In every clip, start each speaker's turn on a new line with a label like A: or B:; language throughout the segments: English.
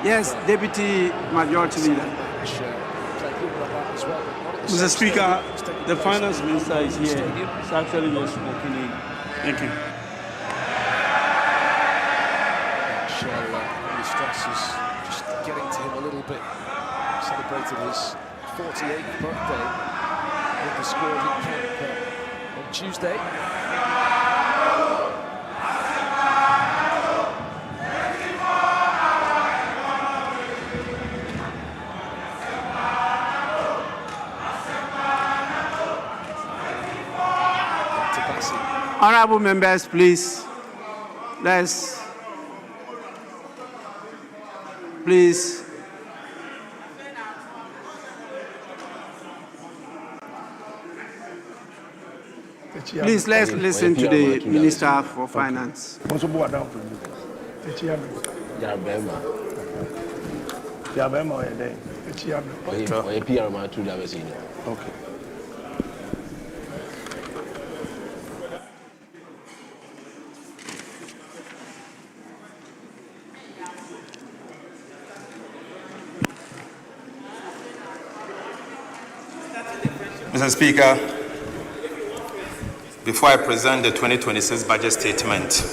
A: Yes, Deputy Majority Leader. Mr. Speaker, the Finance Minister is here. It's actually just smoking in. Thank you.
B: Stress is just getting to him a little bit. Celebrated his 48th birthday with the squad in camp on Tuesday.
A: Honorable members, please. Please. Please, let's listen to the Minister for Finance.
C: Okay.
D: Mr. Speaker, before I present the 2026 budget statement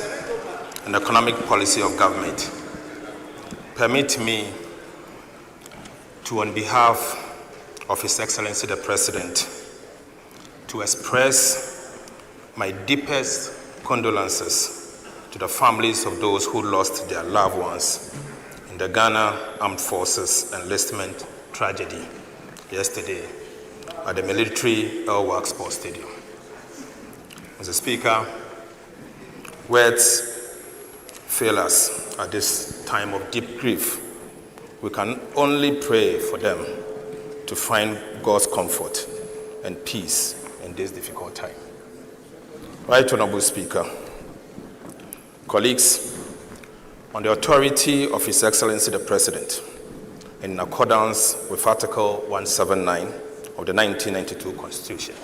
D: and economic policy of government, permit me to, on behalf of His Excellency the President, to express my deepest condolences to the families of those who lost their loved ones in the Ghana Armed Forces enlistment tragedy yesterday at the military Airwork Sports Stadium. Mr. Speaker, words fail us at this time of deep grief. We can only pray for them to find God's comfort and peace in this difficult time. Right Honorable Speaker, colleagues, on the authority of His Excellency the President, in accordance with Article 179 of the 1992 Constitution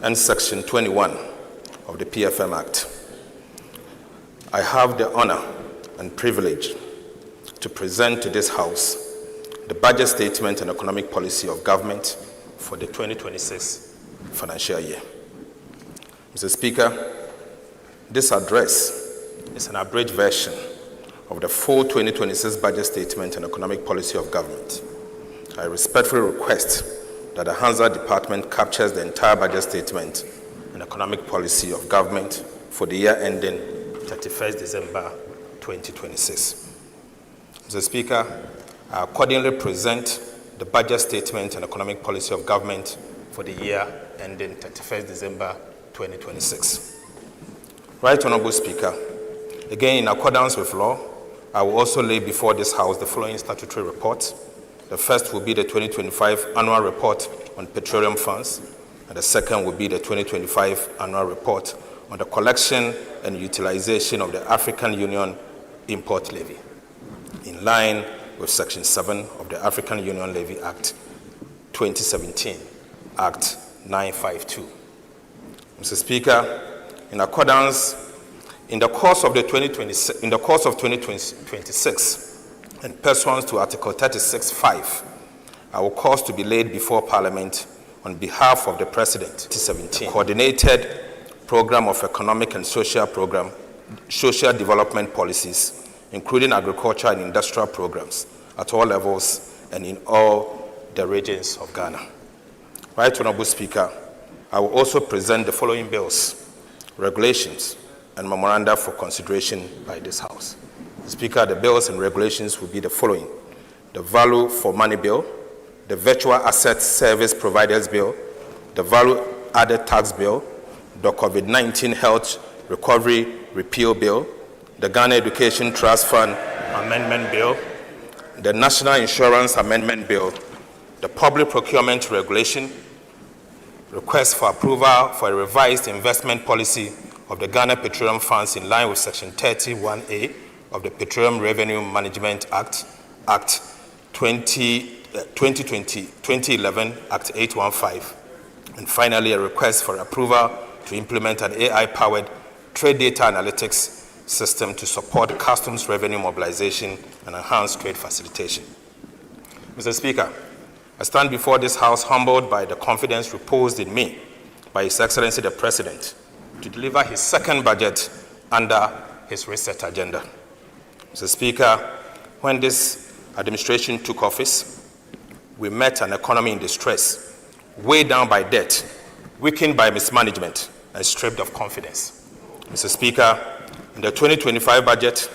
D: and Section 21 of the PFM Act, I have the honor and privilege to present to this House the budget statement and economic policy of government for the 2026 financial year. Mr. Speaker, this address is an abridged version of the full 2026 budget statement and economic policy of government. I respectfully request that the Hansa Department captures the entire budget statement and economic policy of government for the year ending 31st December 2026. Mr. Speaker, I accordingly present the budget statement and economic policy of government for the year ending 31st December 2026. Right Honorable Speaker, again in accordance with law, I will also lay before this House the following statutory reports. The first will be the 2025 annual report on petroleum funds, and the second will be the 2025 annual report on the collection and utilization of the African Union Import Levy, in line with Section 7 of the African Union Levy Act 2017, Act 952. Mr. Speaker, in the course of 2026, and pursuant to Article 36(5), I will cause to be laid before Parliament on behalf of the President 2017 coordinated program of economic and social development policies, including agriculture and industrial programs at all levels and in all the regions of Ghana. Right Honorable Speaker, I will also present the following bills, regulations, and memoranda for consideration by this House. Speaker, the bills and regulations will be the following: the Value for Money Bill, the Virtual Asset Service Providers Bill, the Value Added Tax Bill, the COVID-19 Health Recovery Repeal Bill, the Ghana Education Trust Fund Amendment Bill, the National Insurance Amendment Bill, the Public Procurement Regulation, request for approval for a revised investment policy of the Ghana Petroleum Funds in line with Section 31A of the Petroleum Revenue Management Act, Act 2011, Act 815, and finally a request for approval to implement an AI-powered trade data analytics system to support customs revenue mobilization and enhance trade facilitation. Mr. Speaker, I stand before this House humbled by the confidence reposed in me by His Excellency the President to deliver his second budget under his reset agenda. Mr. Speaker, when this administration took office, we met an economy in distress, weighed down by debt, weakened by mismanagement, and stripped of confidence. Mr. Speaker, in the 2025 budget,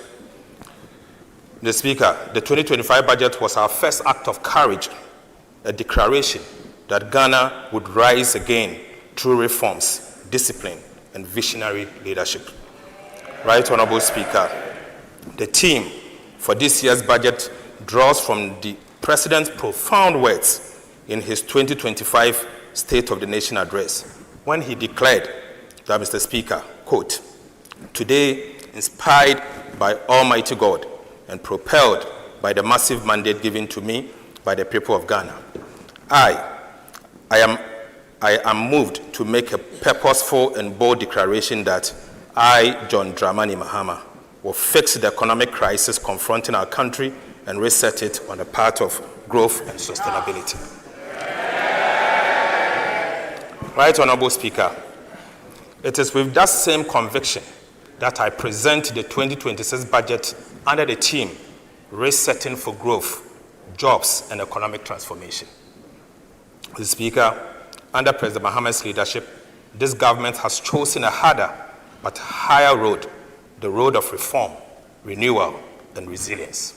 D: the 2025 budget was our first act of courage, a declaration that Ghana would rise again through reforms, discipline, and visionary leadership. Right Honorable Speaker, the theme for this year's budget draws from the President's profound words in his 2025 State of the Nation address, when he declared that, Mr. Speaker, quote, "Today, inspired by Almighty God and propelled by the massive mandate given to me by the people of Ghana, I am moved to make a purposeful and bold declaration that I, John Dramani Mahama, will fix the economic crisis confronting our country and reset it on the path of growth and sustainability." Right Honorable Speaker, it is with that same conviction that I present the 2026 budget under the theme, Resetting for Growth, Jobs and Economic Transformation. Mr. Speaker, under President Mahama's leadership, this government has chosen a harder but higher road, the road of reform, renewal, and resilience.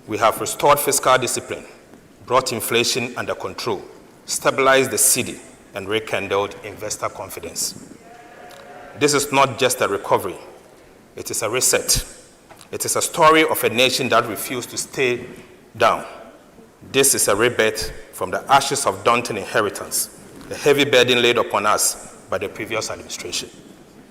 D: We have restored fiscal discipline, brought inflation under control, stabilized the cedi, and rekindled investor confidence. This is not just a recovery, it is a reset. It is a story of a nation that refused to stay down. This is a rebirth from the ashes of daunting inheritance, the heavy burden laid upon us by the previous administration.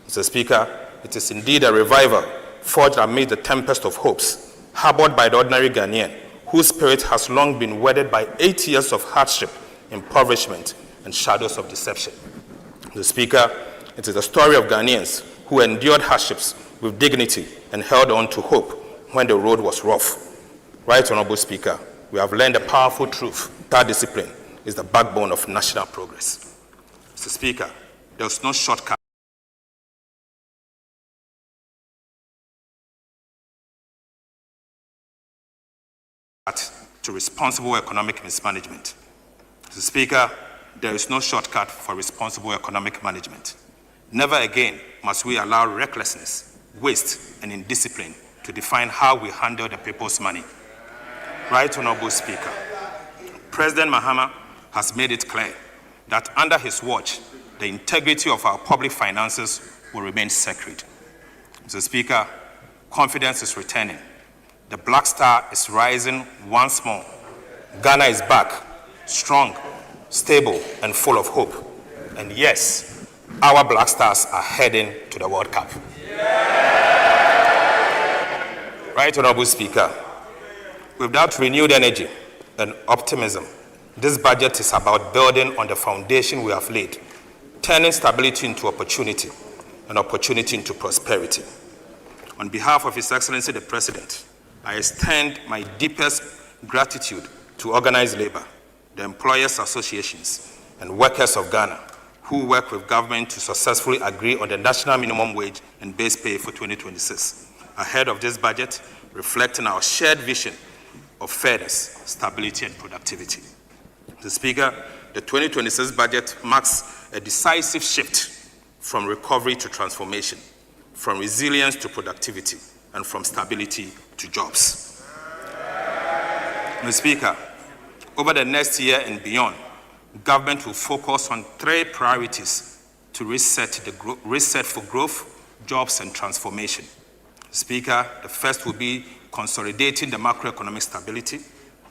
D: Mr. Speaker, it is indeed a revival forged amid the tempest of hopes, harbored by the ordinary Ghanaian, whose spirit has long been weathered by 8 years of hardship, impoverishment, and shadows of deception. Mr. Speaker, it is the story of Ghanaians who endured hardships with dignity and held on to hope when the road was rough. Right Honorable Speaker, we have learned a powerful truth that discipline is the backbone of national progress. Mr. Speaker, there is no shortcut to responsible economic mismanagement. Mr. Speaker, there is no shortcut for responsible economic management. Never again must we allow recklessness, waste, and indiscipline to define how we handle the people's money. Right Honorable Speaker, President Mahama has made it clear that under his watch, the integrity of our public finances will remain sacred. Mr. Speaker, confidence is returning. The Black Star is rising once more. Ghana is back, strong, stable, and full of hope. And yes, our Black Stars are heading to the World Cup. Right Honorable Speaker, with that renewed energy and optimism, this budget is about building on the foundation we have laid, turning stability into opportunity and opportunity into prosperity. On behalf of His Excellency the President, I extend my deepest gratitude to organized labor, the employers' associations, and workers of Ghana who work with government to successfully agree on the national minimum wage and base pay for 2026, ahead of this budget, reflecting our shared vision of fairness, stability, and productivity. Mr. Speaker, the 2026 budget marks a decisive shift from recovery to transformation, from resilience to productivity, and from stability to jobs. Mr. Speaker, over the next year and beyond, government will focus on 3 priorities to reset for growth, jobs, and transformation. Speaker, the first will be consolidating the macroeconomic stability.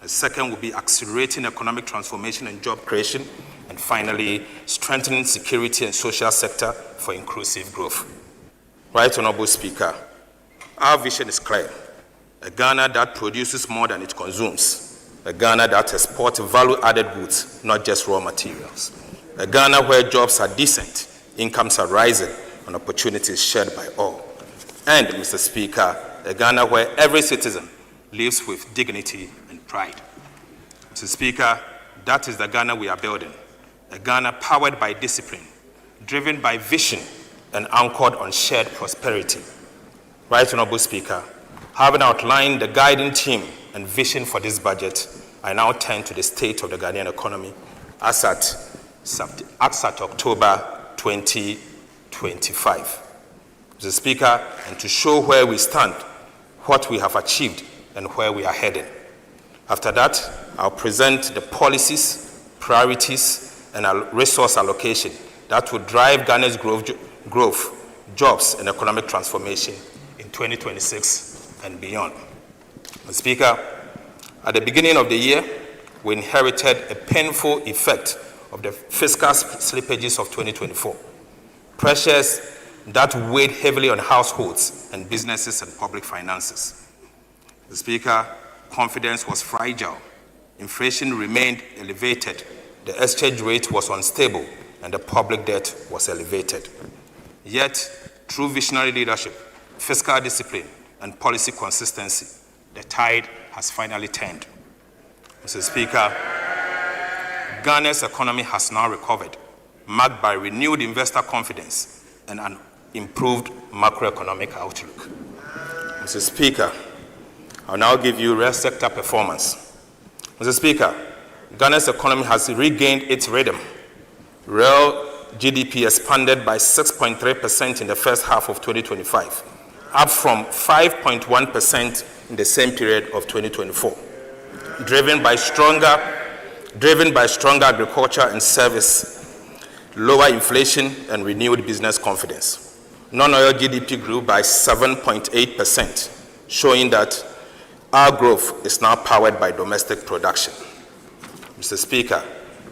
D: The second will be accelerating economic transformation and job creation. And finally, strengthening security and social sector for inclusive growth. Right Honorable Speaker, our vision is clear. A Ghana that produces more than it consumes. A Ghana that exports value-added goods, not just raw materials. A Ghana where jobs are decent, incomes are rising, and opportunities shared by all. And, Mr. Speaker, a Ghana where every citizen lives with dignity and pride. Mr. Speaker, that is the Ghana we are building, a Ghana powered by discipline, driven by vision, and anchored on shared prosperity. Right Honorable Speaker, having outlined the guiding theme and vision for this budget, I now turn to the state of the Ghanaian economy as at October 2025. Mr. Speaker, and to show where we stand, what we have achieved, and where we are heading. After that, I'll present the policies, priorities, and resource allocation that will drive Ghana's growth, jobs, and economic transformation in 2026 and beyond. Mr. Speaker, at the beginning of the year, we inherited a painful effect of the fiscal slippages of 2024, pressures that weighed heavily on households and businesses and public finances. Mr. Speaker, confidence was fragile, inflation remained elevated, the exchange rate was unstable, and the public debt was elevated. Yet, through visionary leadership, fiscal discipline, and policy consistency, the tide has finally turned. Mr. Speaker, Ghana's economy has now recovered, marked by renewed investor confidence and an improved macroeconomic outlook. Mr. Speaker, I'll now give you real sector performance. Mr. Speaker, Ghana's economy has regained its rhythm. Real GDP expanded by 6.3% in the first half of 2025, up from 5.1% in the same period of 2024, driven by stronger agriculture and service, lower inflation, and renewed business confidence. Non-oil GDP grew by 7.8%, showing that our growth is now powered by domestic production. Mr. Speaker,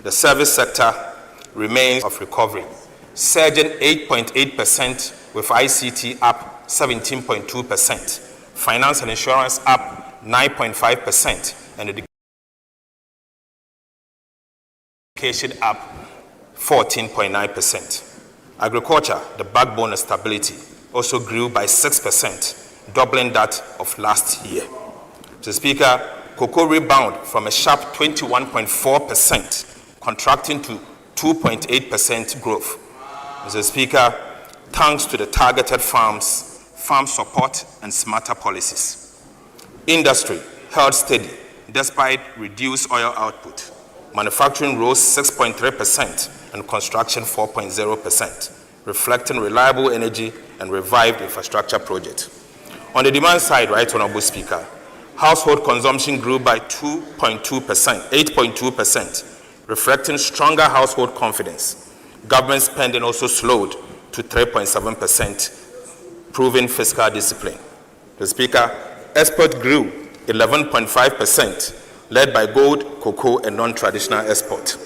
D: the service sector remains of recovery, surging 8.8% with ICT up 17.2%, finance and insurance up 9.5%, and education up 14.9%. Agriculture, the backbone of stability, also grew by 6%, doubling that of last year. Mr. Speaker, cocoa rebounded from a sharp 21.4%, contracting to 2.8% growth. Mr. Speaker, thanks to the targeted farm support and smarter policies. Industry held steady despite reduced oil output. Manufacturing rose 6.3% and construction 4.0%, reflecting reliable energy and revived infrastructure projects. On the demand side, Right Honorable Speaker, household consumption grew by 8.2%, reflecting stronger household confidence. Government spending also slowed to 3.7%, proving fiscal discipline. The Speaker, export grew 11.5%, led by gold, cocoa, and non-traditional export.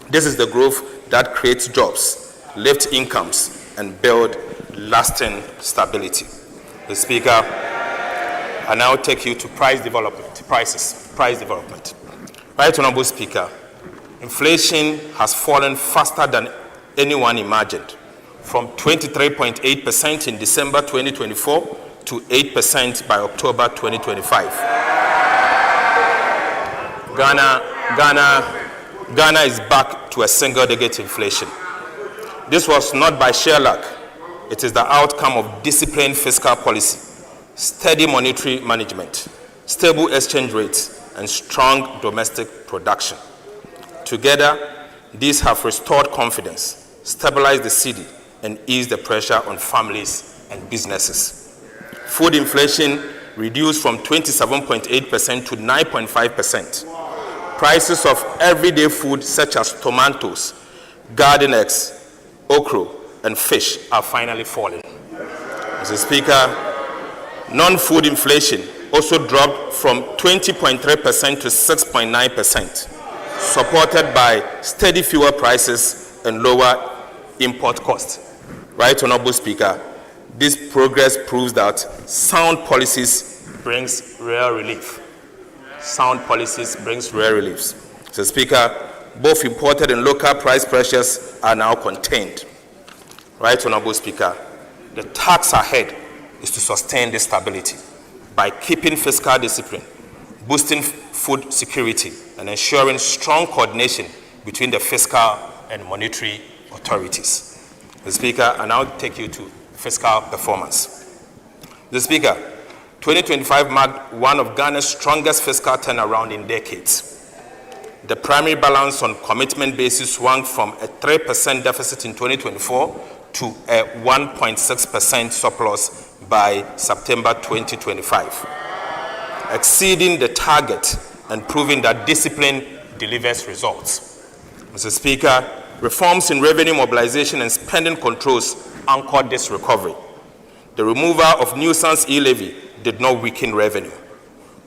D: This is the growth that creates jobs, lifts incomes, and builds lasting stability. The Speaker, I now take you to price development. Right Honorable Speaker, inflation has fallen faster than anyone imagined, from 23.8% in December 2024 to 8% by October 2025. Ghana is back to a single-digit inflation. This was not by sheer luck. It is the outcome of disciplined fiscal policy, steady monetary management, stable exchange rates, and strong domestic production. Together, these have restored confidence, stabilized the cedi, and eased the pressure on families and businesses. Food inflation reduced from 27.8% to 9.5%. Prices of everyday food such as tomatoes, garden eggs, okra, and fish are finally falling. Mr. Speaker, non-food inflation also dropped from 20.3% to 6.9%, supported by steady fuel prices and lower import costs. Right Honorable Speaker, this progress proves that sound policies brings real relief. Sound policies brings real reliefs. Mr. Speaker, both imported and local price pressures are now contained. Right Honorable Speaker, the tax ahead is to sustain this stability by keeping fiscal discipline, boosting food security, and ensuring strong coordination between the fiscal and monetary authorities. Mr. Speaker, I now take you to fiscal performance. Mr. Speaker, 2025 marked one of Ghana's strongest fiscal turnaround in decades. The primary balance on commitment basis swung from a 3% deficit in 2024 to a 1.6% surplus by September 2025, exceeding the target and proving that discipline delivers results. Mr. Speaker, reforms in revenue mobilization and spending controls anchored this recovery. The removal of nuisance e-levy did not weaken revenue.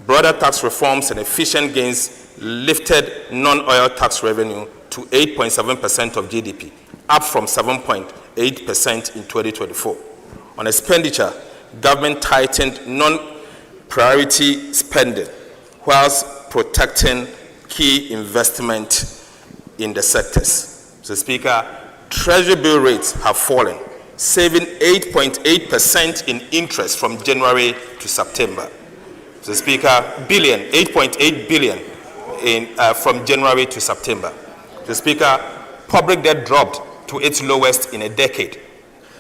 D: Broader tax reforms and efficient gains lifted non-oil tax revenue to 8.7% of GDP, up from 7.8% in 2024. On expenditure, government tightened non-priority spending whilst protecting key investment in the sectors. Mr. Speaker, Treasury bill rates have fallen, saving 8.8% in interest from January to September. Mr. Speaker, 8.8 billion from January to September. Mr. Speaker, public debt dropped to its lowest in a decade,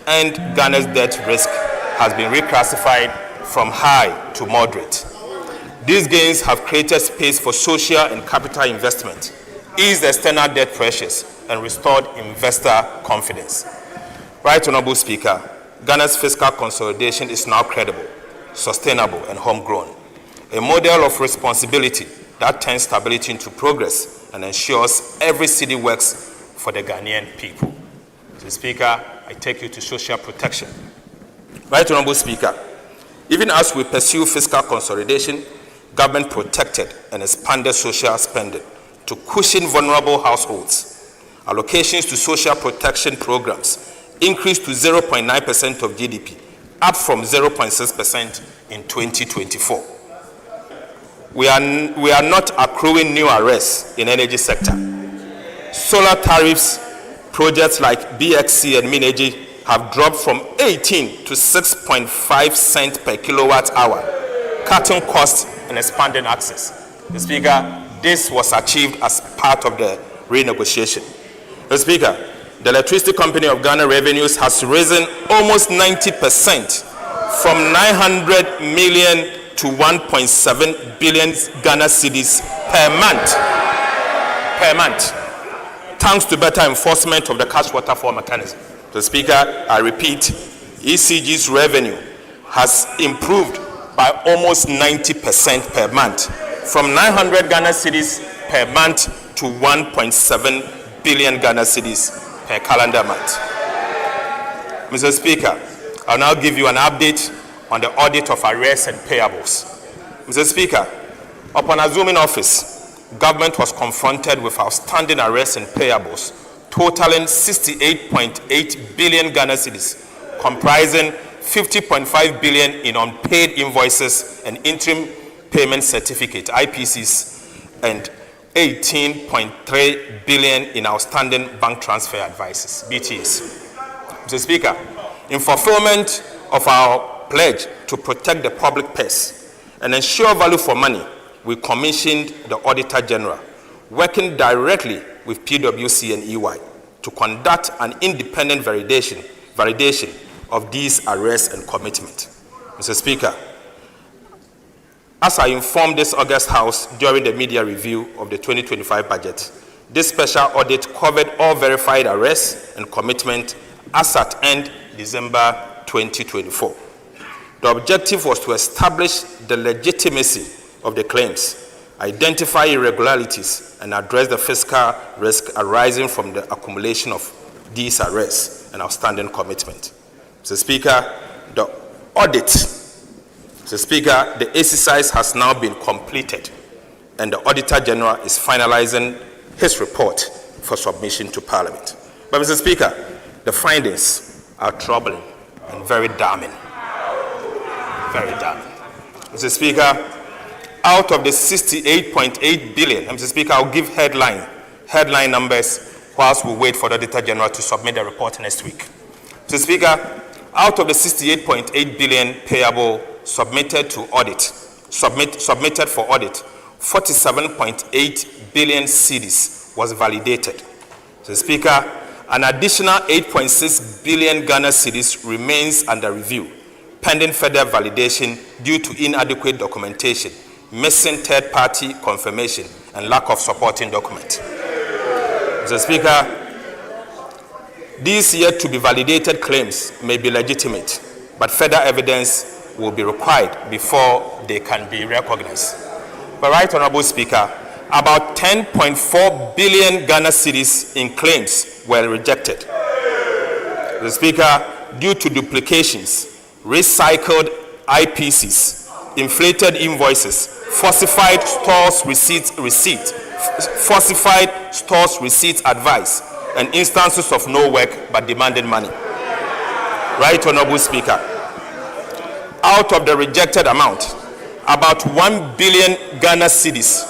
D: and Ghana's debt risk has been reclassified from high to moderate. These gains have created space for social and capital investment, eased external debt pressures, and restored investor confidence. Right Honorable Speaker, Ghana's fiscal consolidation is now credible, sustainable, and homegrown, a model of responsibility that turns stability into progress and ensures every city works for the Ghanaian people. Mr. Speaker, I take you to social protection. Right Honorable Speaker, even as we pursue fiscal consolidation, government protected and expanded social spending to cushion vulnerable households. Allocations to social protection programs increased to 0.9% of GDP, up from 0.6% in 2024. We are not accruing new arrests in energy sector. Solar tariffs, projects like BXC and Mineji have dropped from 18 to 6.5 cents per kilowatt hour, cutting costs and expanding access. Mr. Speaker, this was achieved as part of the renegotiation. Mr. Speaker, the Electricity Company of Ghana revenues has risen almost 90% from 900 million to 1.7 billion Ghana cedis per month, thanks to better enforcement of the cash waterfall mechanism. Mr. Speaker, I repeat, ECG's revenue has improved by almost 90% per month, from 900 Ghana cedis per month to 1.7 billion Ghana cedis per calendar month. Mr. Speaker, I'll now give you an update on the audit of arrears and payables. Mr. Speaker, upon assuming office, government was confronted with outstanding arrears and payables totaling 68.8 billion Ghana cedis, comprising 50.5 billion in unpaid invoices and interim payment certificate, IPCs, and 18.3 billion in outstanding bank transfer advices, BTs. Mr. Speaker, in fulfillment of our pledge to protect the public purse and ensure value for money, we commissioned the Auditor General, working directly with PwC and EY, to conduct an independent validation of these arrests and commitment. Mr. Speaker, as I informed this August House during the media review of the 2025 budget, this special audit covered all verified arrests and commitment as at end December 2024. The objective was to establish the legitimacy of the claims, identify irregularities, and address the fiscal risk arising from the accumulation of these arrests and outstanding commitment. Mr. Speaker, the audit, Mr. Speaker, the exercise has now been completed, and the Auditor General is finalizing his report for submission to Parliament. But, Mr. Speaker, the findings are troubling and very damning. Very damning. Mr. Speaker, out of the 68.8 billion, Mr. Speaker, I'll give headline numbers whilst we wait for the Auditor General to submit the report next week. Mr. Speaker, Out of the 68.8 billion payable submitted for audit, 47.8 billion cedis was validated. Mr. Speaker, an additional 8.6 billion Ghana cedis remains under review, pending further validation due to inadequate documentation, missing third-party confirmation, and lack of supporting document. Mr. Speaker, these yet to be validated claims may be legitimate, but further evidence will be required before they can be recognized. But Right Honorable Speaker, about 10.4 billion Ghana cedis in claims were rejected. The Speaker, due to duplications, recycled IPCs, inflated invoices, falsified stores receipts advice, and instances of no work but demanding money. Right Honorable Speaker, out of the rejected amount, about 1 billion Ghana cedis,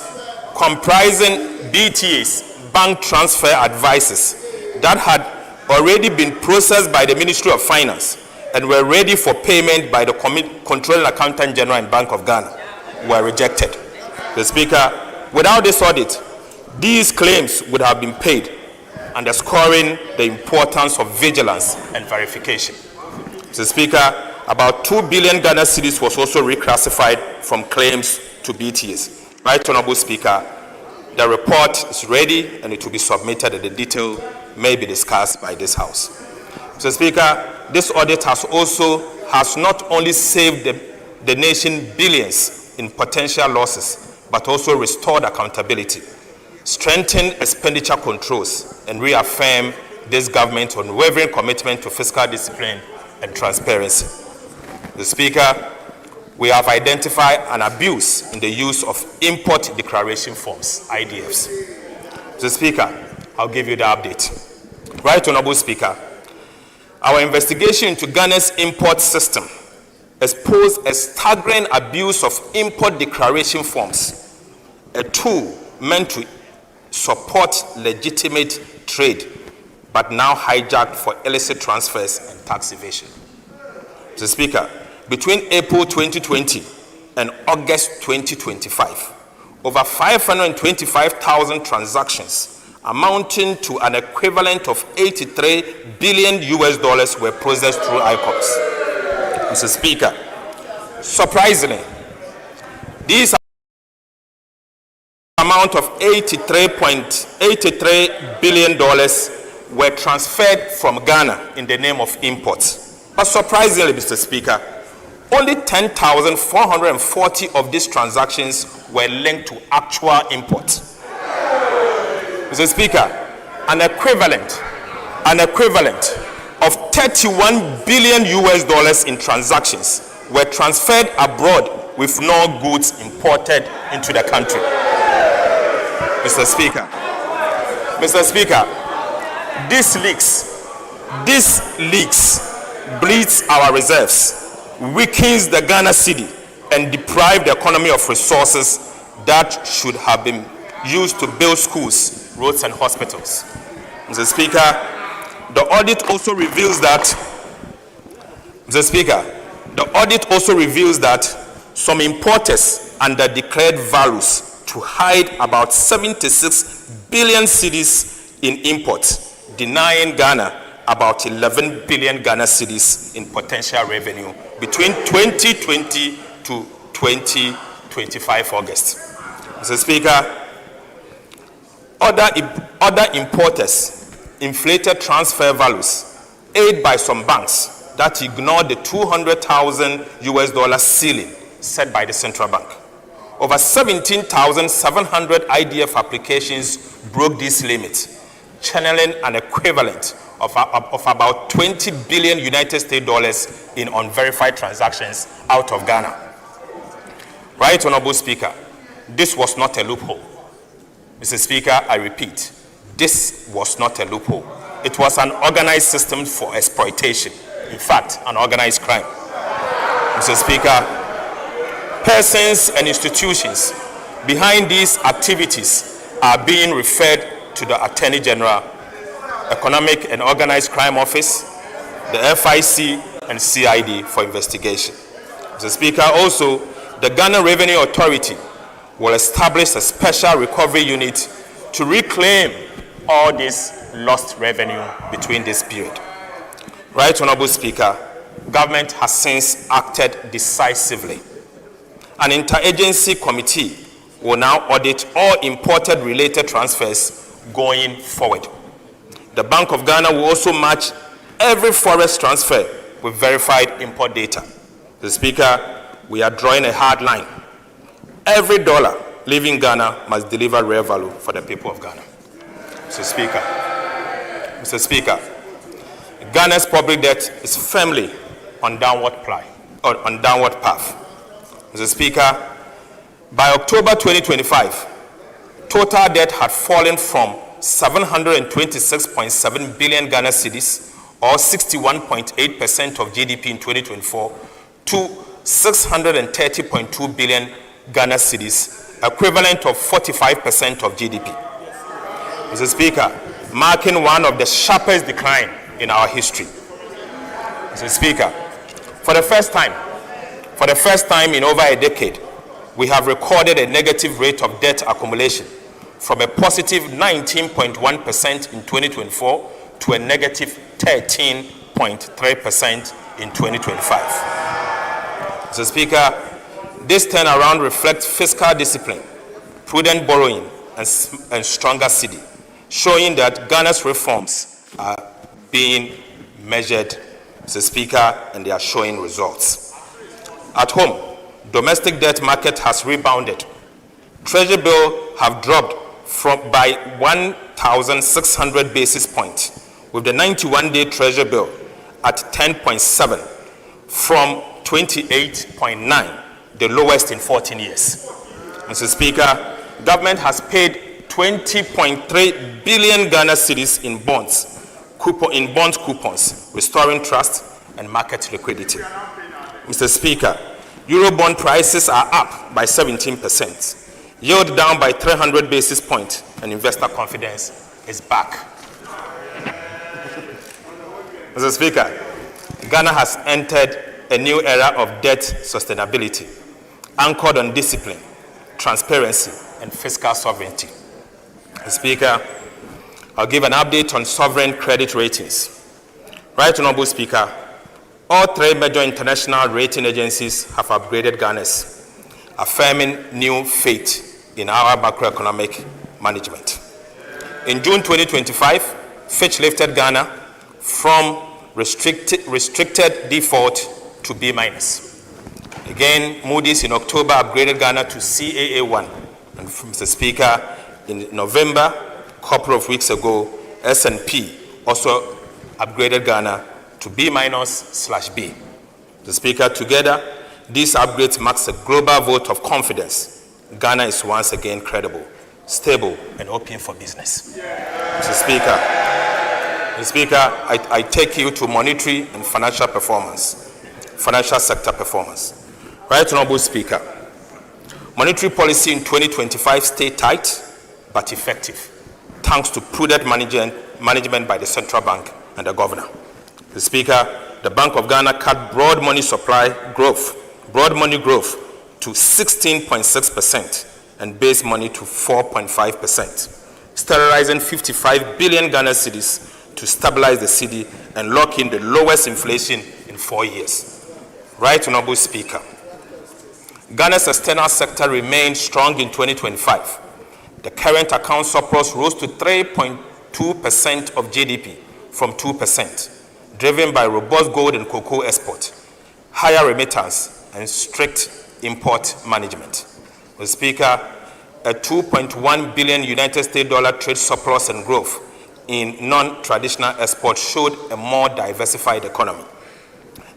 D: comprising BTAs, bank transfer advices, that had already been processed by the Ministry of Finance and were ready for payment by the Controlling Accountant General and Bank of Ghana, were rejected. The Speaker, without this audit, these claims would have been paid, underscoring the importance of vigilance and verification. Mr. Speaker, about 2 billion Ghana cedis was also reclassified from claims to BTAs. Right Honorable Speaker, the report is ready and it will be submitted and the detail may be discussed by this House. Mr. Speaker, this audit has not only saved the nation billions in potential losses, but also restored accountability, strengthened expenditure controls, and reaffirmed this government's unwavering commitment to fiscal discipline and transparency. The Speaker, we have identified an abuse in the use of import declaration forms, IDFs. Mr. Speaker, I'll give you the update. Right Honorable Speaker, our investigation into Ghana's import system exposed a staggering abuse of import declaration forms, a tool meant to support legitimate trade, but now hijacked for illicit transfers and tax evasion. Mr. Speaker, between April 2020 and August 2025, over 525,000 transactions amounting to an equivalent of $83 billion were processed through ICOPS. Mr. Speaker, surprisingly, these amount of $83 billion were transferred from Ghana in the name of imports. But surprisingly, Mr. Speaker, only 10,440 of these transactions were linked to actual imports. Mr. Speaker, an equivalent of $31 billion in transactions were transferred abroad with no goods imported into the country. Mr. Speaker, this leaks bleeds our reserves, weakens the Ghana cedi, and deprive the economy of resources that should have been used to build schools, roads, and hospitals. Mr. Speaker, the audit also reveals that some importers underdeclared values to hide about 76 billion cedis in imports, denying Ghana about 11 billion Ghana cedis in potential revenue between 2020 to 2025 August. Mr. Speaker, other importers inflated transfer values, aided by some banks that ignored the $200,000 ceiling set by the central bank. Over 17,700 IDF applications broke this limit, channeling an equivalent of about 20 billion United States dollars in unverified transactions out of Ghana. Right Honorable Speaker, this was not a loophole. Mr. Speaker, I repeat, this was not a loophole. It was an organized system for exploitation. In fact, an organized crime. Mr. Speaker, persons and institutions behind these activities are being referred to the Attorney General, Economic and Organized Crime Office, the FIC, and CID for investigation. Mr. Speaker, also, the Ghana Revenue Authority will establish a special recovery unit to reclaim all this lost revenue between this period. Right Honorable Speaker, government has since acted decisively. An interagency committee will now audit all imported related transfers going forward. The Bank of Ghana will also match every forex transfer with verified import data. Mr. Speaker, we are drawing a hard line. Every dollar leaving Ghana must deliver real value for the people of Ghana. Mr. Speaker, Ghana's public debt is firmly on downward path. Mr. Speaker, by October 2025, total debt had fallen from 726.7 billion Ghana cedis, or 61.8% of GDP in 2024, to 630.2 billion Ghana cedis, equivalent of 45% of GDP. Mr. Speaker, marking one of the sharpest decline in our history. Mr. Speaker, for the first time in over a decade, we have recorded a negative rate of debt accumulation from a positive 19.1% in 2024 to a negative 13.3% in 2025. Mr. Speaker, this turnaround reflects fiscal discipline, prudent borrowing, and stronger cedi, showing that Ghana's reforms are being measured, Mr. Speaker, and they are showing results. At home, domestic debt market has rebounded. Treasury bill have dropped by 1,600 basis points, with the 91-day Treasury bill at 10.7 from 28.9, the lowest in 14 years. Mr. Speaker, government has paid 20.3 billion Ghana cedis in bond coupons, restoring trust and market liquidity. Mr. Speaker, Eurobond prices are up by 17%, yield down by 300 basis points, and investor confidence is back. Mr. Speaker, Ghana has entered a new era of debt sustainability, anchored on discipline, transparency, and fiscal sovereignty. Mr. Speaker, I'll give an update on sovereign credit ratings. Right Honorable Speaker, all three major international rating agencies have upgraded Ghana's, affirming new faith in our macroeconomic management. In June 2025, Fitch lifted Ghana from restricted default to B-. Again, Moody's in October upgraded Ghana to Caa1. And Mr. Speaker, in November, a couple of weeks ago, S&P also upgraded Ghana to B-/B. The Speaker, together, these upgrades marks a global vote of confidence. Ghana is once again credible, stable, and open for business. Mr. Speaker, I take you to monetary and financial sector performance. Right Honorable Speaker, monetary policy in 2025 stayed tight but effective, thanks to prudent management by the central bank and the governor. The Speaker, the Bank of Ghana cut broad money growth to 16.6% and base money to 4.5%, sterilizing 55 billion Ghana cedis to stabilize the cedi and lock in the lowest inflation in 4 years. Right Honorable Speaker, Ghana's external sector remained strong in 2025. The current account surplus rose to 3.2% of GDP from 2%, driven by robust gold and cocoa export, higher remittance, and strict import management. Mr. Speaker, a $2.1 billion United States dollar trade surplus and growth in non-traditional exports showed a more diversified economy.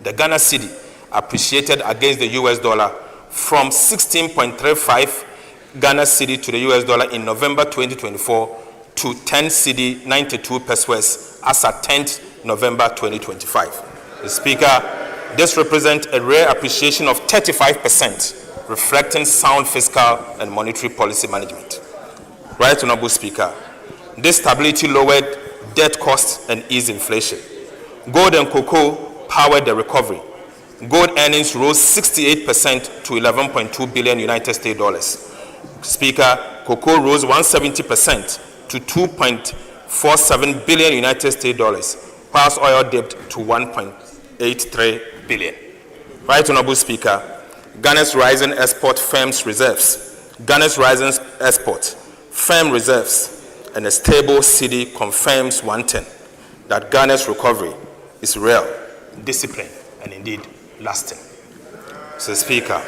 D: The Ghana cedi appreciated against the US dollar from 16.35 Ghana cedi to the US dollar in November 2024 to 10 cedi 92 pesos as at 10th November 2025. The Speaker, this represents a rare appreciation of 35%, reflecting sound fiscal and monetary policy management. Right Honorable Speaker, this stability lowered debt costs and eased inflation. Gold and cocoa powered the recovery. Gold earnings rose 68% to 11.2 billion United States dollars. Speaker, cocoa rose 170% to 2.47 billion United States dollars, whilst oil dipped to 1.83 billion. Right Honorable Speaker, Ghana's rising export firms reserves, Ghana's rising export firm reserves, and a stable cedi confirms one thing, that Ghana's recovery is real, disciplined, and indeed lasting. Mr. Speaker,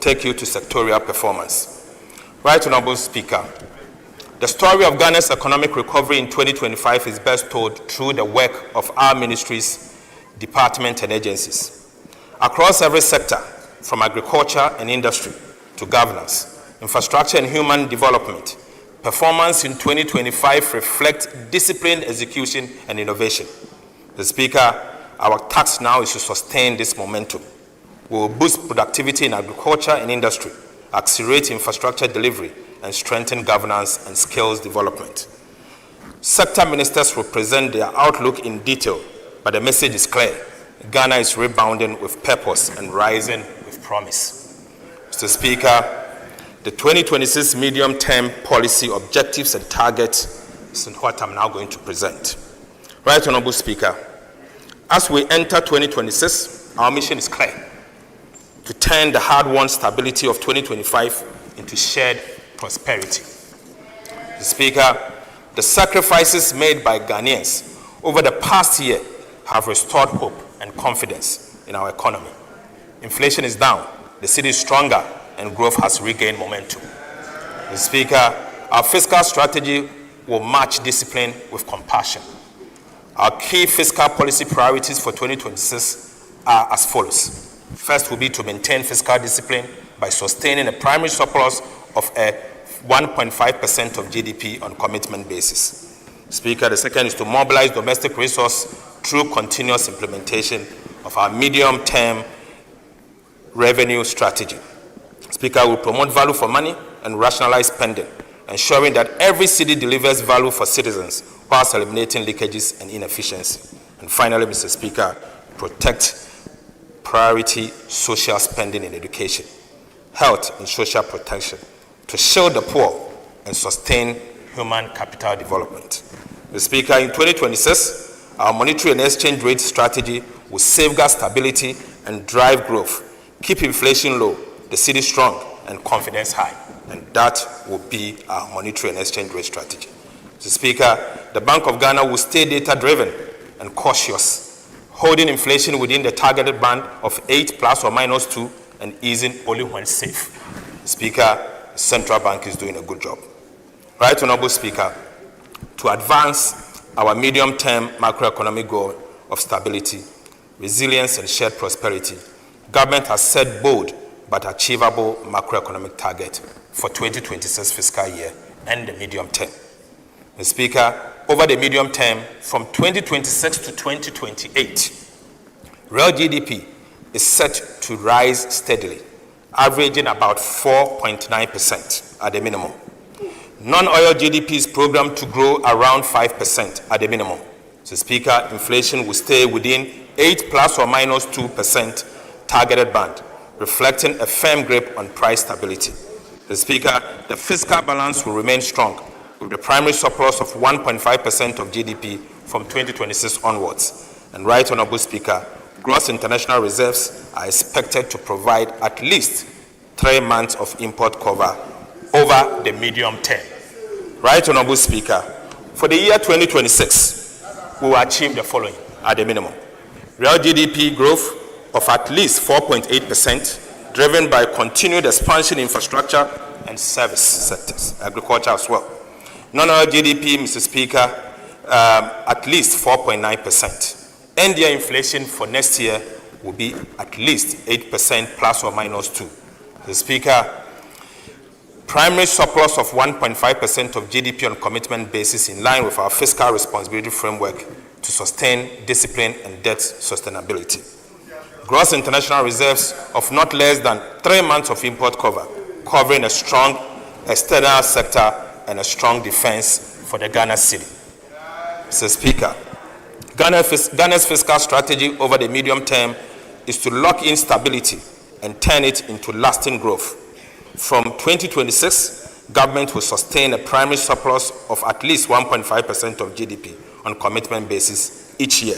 D: take you to sectorial performance. Right Honorable Speaker, the story of Ghana's economic recovery in 2025 is best told through the work of our ministries, departments, and agencies. Across every sector, from agriculture and industry to governance, infrastructure and human development, performance in 2025 reflects disciplined execution and innovation. Mr. Speaker, our task now is to sustain this momentum. We will boost productivity in agriculture and industry, accelerate infrastructure delivery, and strengthen governance and skills development. Sector ministers will present their outlook in detail, but the message is clear. Ghana is rebounding with purpose and rising with promise. Mr. Speaker, the 2026 medium-term policy objectives and targets is what I'm now going to present. Right Honorable Speaker, as we enter 2026, our mission is clear: to turn the hard-won stability of 2025 into shared prosperity. Mr. Speaker, the sacrifices made by Ghanaians over the past year have restored hope and confidence in our economy. Inflation is down, the city is stronger, and growth has regained momentum. Mr. Speaker, our fiscal strategy will match discipline with compassion. Our key fiscal policy priorities for 2026 are as follows. First will be to maintain fiscal discipline by sustaining a primary surplus of 1.5% of GDP on commitment basis. Speaker, the second is to mobilize domestic resources through continuous implementation of our medium-term revenue strategy. Speaker, will promote value for money and rationalize spending, ensuring that every city delivers value for citizens whilst eliminating leakages and inefficiency. And finally, Mr. Speaker, protect priority social spending in education, health, and social protection to shield the poor and sustain human capital development. Mr. Speaker, in 2026, our monetary and exchange rate strategy will safeguard stability and drive growth, keep inflation low, the city strong, and confidence high. And that will be our monetary and exchange rate strategy. Mr. Speaker, the Bank of Ghana will stay data-driven and cautious, holding inflation within the targeted band of 8 ± 2 and easing only when safe. Speaker, the central bank is doing a good job. Right Honorable Speaker, to advance our medium-term macroeconomic goal of stability, resilience, and shared prosperity, government has set bold but achievable macroeconomic target for 2026 fiscal year and the medium term. Mr. Speaker, over the medium term, from 2026 to 2028, real GDP is set to rise steadily, averaging about 4.9% at the minimum. Non-oil GDP is programmed to grow around 5% at the minimum. So, Speaker, inflation will stay within 8 ± 2% targeted band, reflecting a firm grip on price stability. The Speaker, the fiscal balance will remain strong, with the primary surplus of 1.5% of GDP from 2026 onwards. And Right Honorable Speaker, gross international reserves are expected to provide at least 3 months of import cover over the medium term. Right Honorable Speaker, for the year 2026, we will achieve the following at the minimum: real GDP growth of at least 4.8%, driven by continued expansion in infrastructure and service sectors, agriculture as well. Non-oil GDP, Mr. Speaker, at least 4.9%. End-year inflation for next year will be at least 8% ± 2. Mr. Speaker, primary surplus of 1.5% of GDP on commitment basis in line with our fiscal responsibility framework to sustain discipline and debt sustainability. Gross international reserves of not less than 3 months of import cover, covering a strong external sector and a strong defense for the Ghana city. Mr. Speaker, Ghana's fiscal strategy over the medium term is to lock in stability and turn it into lasting growth. From 2026, government will sustain a primary surplus of at least 1.5% of GDP on commitment basis each year,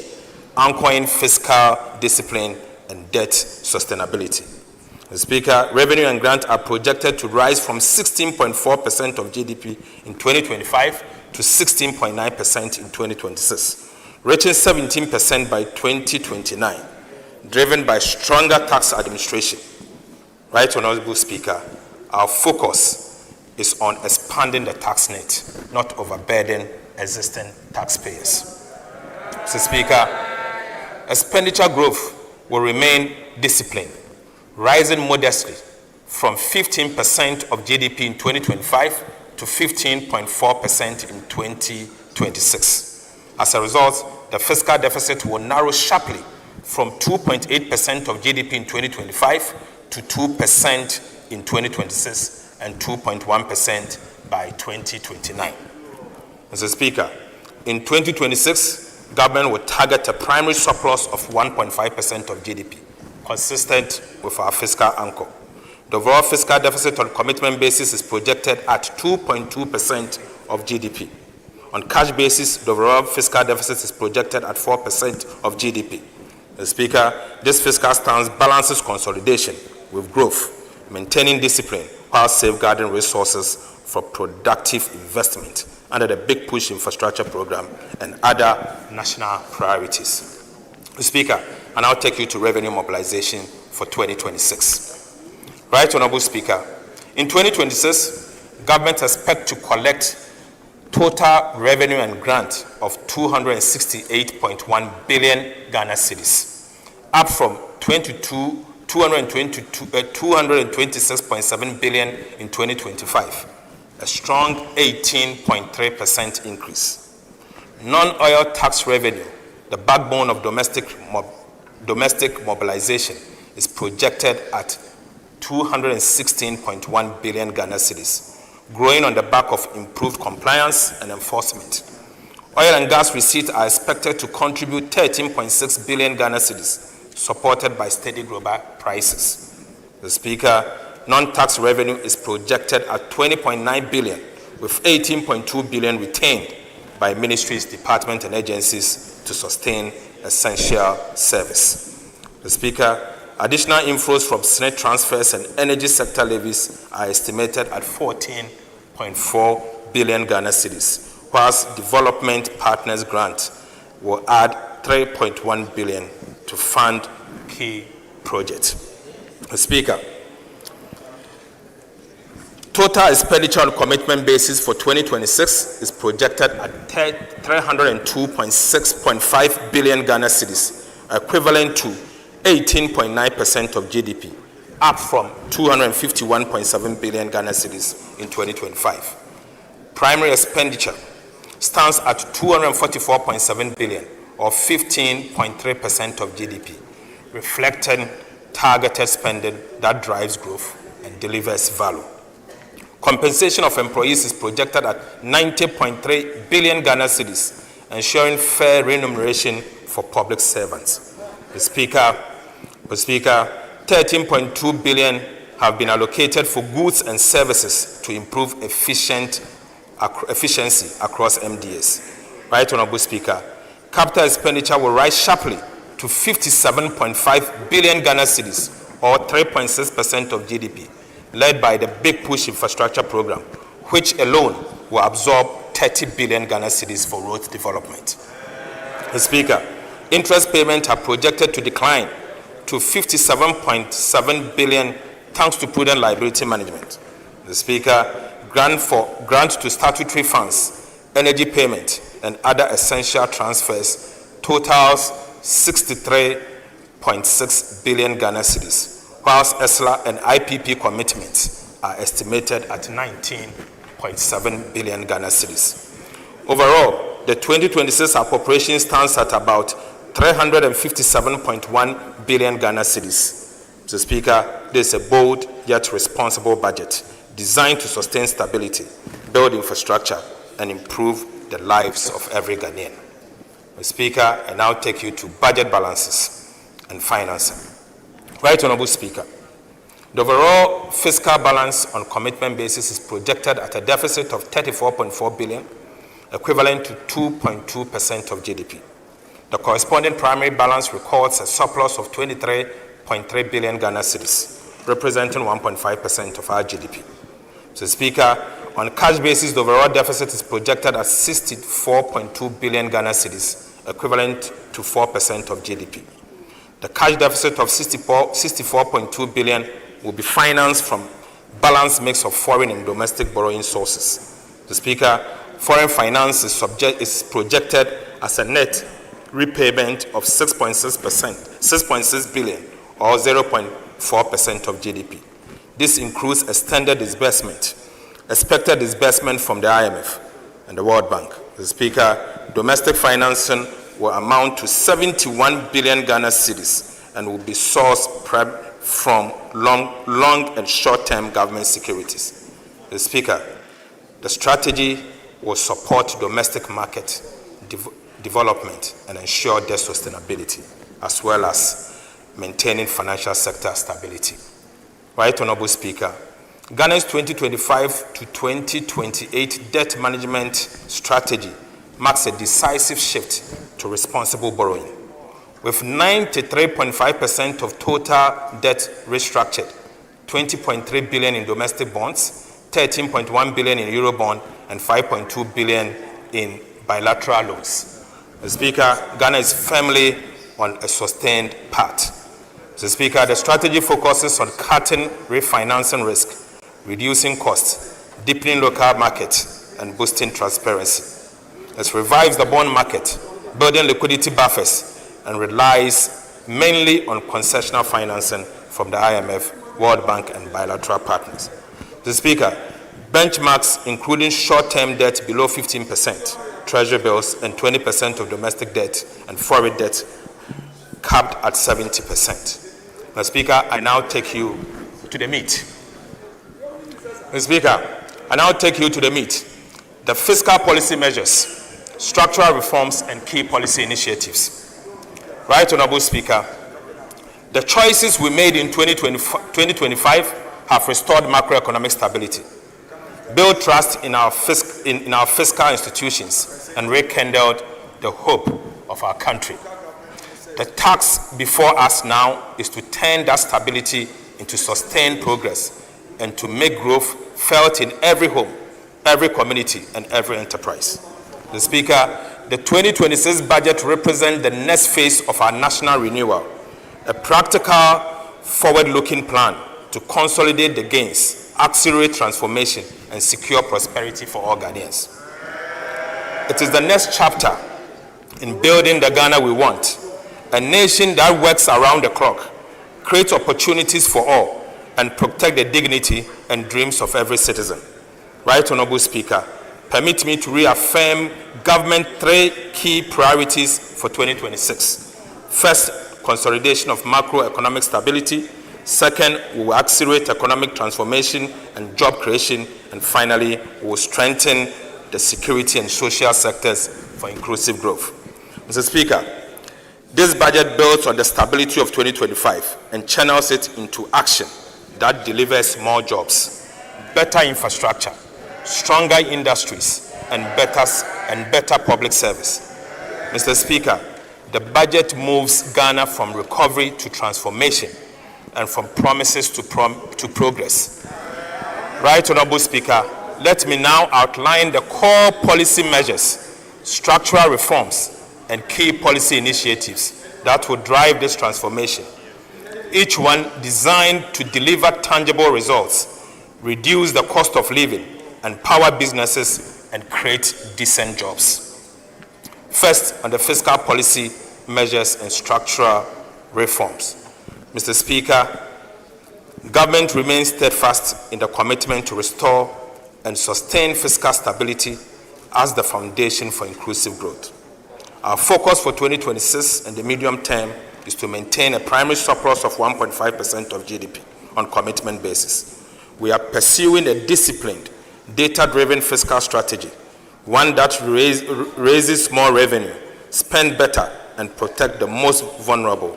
D: anchoring fiscal discipline and debt sustainability. Mr. Speaker, revenue and grant are projected to rise from 16.4% of GDP in 2025 to 16.9% in 2026, reaching 17% by 2029, driven by stronger tax administration. Right, Honorable Speaker, our focus is on expanding the tax net, not overburden existing taxpayers. Mr. Speaker, expenditure growth will remain disciplined, rising modestly from 15% of GDP in 2025 to 15.4% in 2026. As a result, the fiscal deficit will narrow sharply from 2.8% of GDP in 2025 to 2% in 2026 and 2.1% by 2029. Mr. Speaker, in 2026, government will target a primary surplus of 1.5% of GDP, consistent with our fiscal anchor. The overall fiscal deficit on commitment basis is projected at 2.2% of GDP. On cash basis, the overall fiscal deficit is projected at 4% of GDP. Mr. Speaker, this fiscal stance balances consolidation with growth, maintaining discipline while safeguarding resources for productive investment under the Big Push Infrastructure Program and other national priorities. Mr. Speaker, I now take you to revenue mobilization for 2026. Right, Honorable Speaker, in 2026, government expects to collect total revenue and grant of 268.1 billion Ghana cedis, up from 226.7 billion in 2025, a strong 18.3% increase. Non-oil tax revenue, the backbone of domestic mobilization, is projected at 216.1 billion Ghana cedis, growing on the back of improved compliance and enforcement. Oil and gas receipts are expected to contribute 13.6 billion Ghana cedis, supported by steady global prices. The Speaker, non-tax revenue is projected at 20.9 billion, with 18.2 billion retained by ministries, departments, and agencies to sustain essential service. The Speaker, additional inflows from SNET transfers and energy sector levies are estimated at 14.4 billion Ghana cedis, whilst development partners grant will add 3.1 billion to fund key projects. The Speaker, total expenditure on commitment basis for 2026 is projected at 302.6.5 billion Ghana cedis, equivalent to 18.9% of GDP, up from 251.7 billion Ghana cedis in 2025. Primary expenditure stands at 244.7 billion, or 15.3% of GDP, reflecting targeted spending that drives growth and delivers value. Compensation of employees is projected at 90.3 billion Ghana cedis, ensuring fair remuneration for public servants. The Speaker, 13.2 billion have been allocated for goods and services to improve efficiency across MDAs. Right, Honorable Speaker, capital expenditure will rise sharply to 57.5 billion Ghana cedis, or 3.6% of GDP, led by the Big Push Infrastructure Program, which alone will absorb 30 billion Ghana cedis for road development. The Speaker, interest payments are projected to decline to 57.7 billion thanks to prudent liability management. The Speaker, grant to statutory funds, energy payment, and other essential transfers totals 63.6 billion Ghana cedis, whilst ESLA and IPP commitments are estimated at 19.7 billion Ghana cedis. Overall, the 2026 appropriation stands at about 357.1 billion Ghana cedis. Mr. Speaker, this is a bold yet responsible budget designed to sustain stability, build infrastructure, and improve the lives of every Ghanaian. Mr. Speaker, I now take you to budget balances and financing. Right Honorable Speaker, the overall fiscal balance on commitment basis is projected at a deficit of 34.4 billion, equivalent to 2.2% of GDP. The corresponding primary balance records a surplus of 23.3 billion Ghana cedis, representing 1.5% of our GDP. Mr. Speaker, on cash basis, the overall deficit is projected at 64.2 billion Ghana cedis, equivalent to 4% of GDP. The cash deficit of 64.2 billion will be financed from balanced mix of foreign and domestic borrowing sources. Mr. Speaker, foreign finance is projected as a net repayment of 6.6 billion, or 0.4% of GDP. This includes extended disbursement, expected disbursement from the IMF and the World Bank. Mr. Speaker, domestic financing will amount to 71 billion Ghana cedis and will be sourced from long and short-term government securities. Mr. Speaker, the strategy will support domestic market development and ensure their sustainability, as well as maintaining financial sector stability. Right Honorable Speaker, Ghana's 2025 to 2028 debt management strategy marks a decisive shift to responsible borrowing. With 93.5% of total debt restructured, 20.3 billion in domestic bonds, 13.1 billion in Eurobond, and 5.2 billion in bilateral loans. Mr. Speaker, Ghana is firmly on a sustained path. Mr. Speaker, the strategy focuses on cutting refinancing risk, reducing costs, deepening local markets, and boosting transparency. It revives the bond market, building liquidity buffers, and relies mainly on concessional financing from the IMF, World Bank, and bilateral partners. Mr. Speaker, benchmarks including short-term debt below 15%, treasury bills, and 20% of domestic debt and foreign debt capped at 70%. Mr. Speaker, I now take you to the meat. Mr. Speaker, I now take you to the meat. The fiscal policy measures, structural reforms, and key policy initiatives. Right Honorable Speaker, the choices we made in 2025 have restored macroeconomic stability, built trust in our fiscal institutions, and rekindled the hope of our country. The task before us now is to turn that stability into sustained progress and to make growth felt in every home, every community, and every enterprise. Mr. Speaker, the 2026 budget represents the next phase of our national renewal, a practical, forward-looking plan to consolidate the gains, accelerate transformation, and secure prosperity for all Ghanaians. It is the next chapter in building the Ghana we want, a nation that works around the clock, creates opportunities for all, and protect the dignity and dreams of every citizen. Right Honorable Speaker, permit me to reaffirm government 3 key priorities for 2026. First, consolidation of macroeconomic stability. Second, we will accelerate economic transformation and job creation. And finally, we will strengthen the security and social sectors for inclusive growth. Mr. Speaker, this budget builds on the stability of 2025 and channels it into action that delivers more jobs, better infrastructure, stronger industries, and better public service. Mr. Speaker, the budget moves Ghana from recovery to transformation and from promises to progress. Right Honorable Speaker, let me now outline the core policy measures, structural reforms, and key policy initiatives that will drive this transformation, each one designed to deliver tangible results, reduce the cost of living, empower businesses, and create decent jobs. First, on the fiscal policy measures and structural reforms. Mr. Speaker, government remains steadfast in the commitment to restore and sustain fiscal stability as the foundation for inclusive growth. Our focus for 2026 and the medium term is to maintain a primary surplus of 1.5% of GDP on commitment basis. We are pursuing a disciplined, data-driven fiscal strategy, one that raises more revenue spend better, and protect the most vulnerable